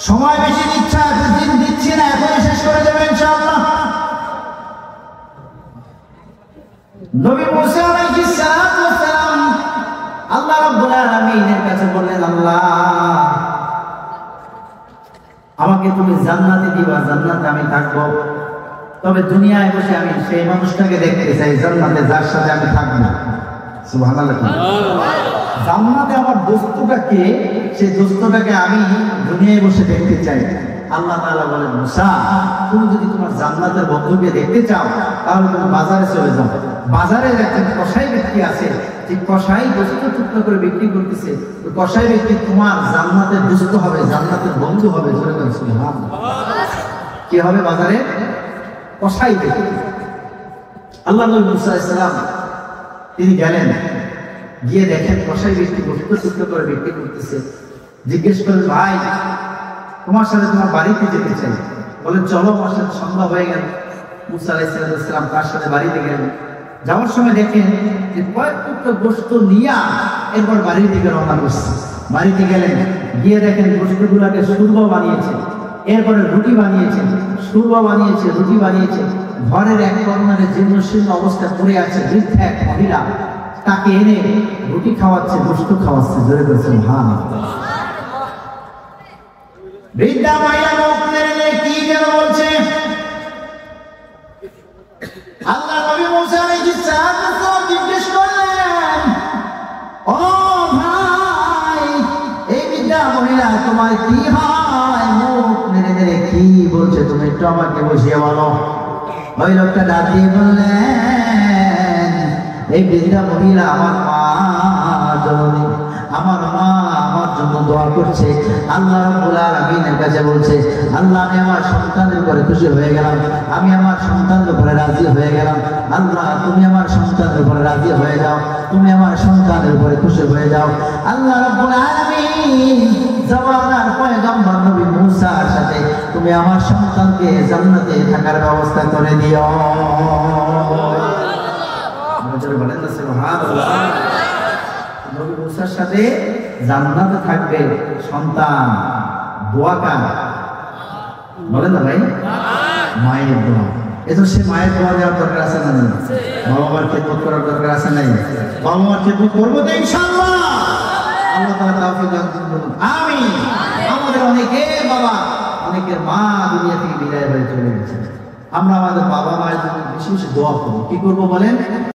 সময় বেশি দিচ্ছে, দিন দিচ্ছি না, এখনই শেষ করে দেবে ইনশাআল্লাহ। নবী মুসা আলাইহিস সালাতু ওয়াস সালাম আল্লাহ রাব্বুল আলামিনের কাছে বললেন, আল্লাহ আমাকে তুমি জান্নাতে দিবা, জান্নাতে আমি থাকবো, তবে দুনিয়ায় বসে আমি সেই মানুষটাকে দেখতে চাই জান্নাতে যার সাথে আমি থাকবো। সুবহানাল্লাহ। জান্নাতে আমার দোস্তটাকে, সেই দোস্তটাকে আমি দুনিয়ায় বসে দেখতে চাই। আল্লাহ তাআলা বলেন, মুসা তুমি যদি তোমার জান্নাতের বন্ধুকে দেখতে চাও তাহলে তুমি বাজারে চলে যাও। বাজারে একজন কসাই ব্যক্তি আছে, যে কসাই গোশত টুকরো করে বিক্রি করতেছে, ওই কসাই ব্যক্তি তোমার জান্নাতের দোস্ত হবে, জান্নাতের বন্ধু হবে। জোরে বলেন সুবহানাল্লাহ। কি হবে বাজারে? কসাই ব্যক্তি। আল্লাহ নবী মুসা আলাইহিস সালাম তিনি গেলেন, গিয়ে দেখেন কসাই ব্যক্তি গোশত টুকরো করে বিক্রি করতেছে। জিজ্ঞেস করলেন, ভাই তোমার সাথে তোমার বাড়িতে যেতে চাই। বলেন চলো আমার সাথে। সন্ধ্যা হয়ে গেল, মুসা আলাইহিস সালাম তার সাথে বাড়িতে গেলেন। যাওয়ার সময় দেখেন যে কয়েক টুকরো গোশত নিয়ে এরপর বাড়ির দিকে রওনা করছে। বাড়িতে গেলেন, গিয়ে দেখেন গোশতগুলোকে সুরমা বানিয়েছে, এরপরে রুটি বানিয়েছে, সুরমা বানিয়েছে, রুটি বানিয়েছে। ঘরের এক কর্নারে জীর্ণশীর্ণ অবস্থা পড়ে আছে বৃদ্ধা এক মহিলা, তাকে এনে রুটি খাওয়াচ্ছে, গোশত খাওয়াচ্ছে। জোরে বলছেন হ্যাঁ। বৃদ্ধা মহিলা মুখ নেড়ে কি যেন বলছে। আল্লাহ নবী মুসা আলাইহিস সালাম জিজ্ঞেস করলেন, ও ভাই, এই বৃদ্ধা মহিলা তোমার কি হয়? মুখ নেড়ে নেড়ে কি বলছে তুমি একটু আমাকে বুঝিয়ে বলো। ওই লোকটা ডাক দিয়ে বললেন, এই বৃদ্ধা মহিলা আমার মা জননী, আমার মা আমার জন্য দোয়া করছে। আল্লাহ রাব্বুল আলামিনের কাছে বলছে, আল্লাহ আমি আমার সন্তানের উপরে খুশি হয়ে গেলাম, আমি আমার সন্তানের উপরে রাজি হয়ে গেলাম। আল্লাহ তুমি আমার সন্তানের উপরে রাজি হয়ে যাও, তুমি আমার সন্তানের উপরে খুশি হয়ে যাও। আল্লাহ রাব্বুল আলামিন জামানার পয়গম্বর নবী মুসার সাথে তুমি আমার সন্তানকে জান্নাতে থাকার ব্যবস্থা করে দিও। বলেন না সুবহানাল্লাহ। নবী ফেরদৌসের সাথে জান্নাতে থাকবে সন্তান। দোয়া কার? বলেন না ভাই, মায়ের দোয়া। এজন্য সে মায়ের দোয়া দেওয়ার দরকার আছে না? বাবা মার খেদমত করার দরকার আছে নাই? বাবা মার খেদমত করবো তো ইনশাআল্লাহ। আল্লাহ তাআলা তৌফিক দান করুন, আমিন। আমাদের অনেকের বাবা, অনেকের মা দুনিয়া থেকে বিদায় হয়ে চলে গেছে। আমরা আমাদের বাবা মায়ের জন্য বেশি বেশি দোয়া করবো। কি করবো বলেন?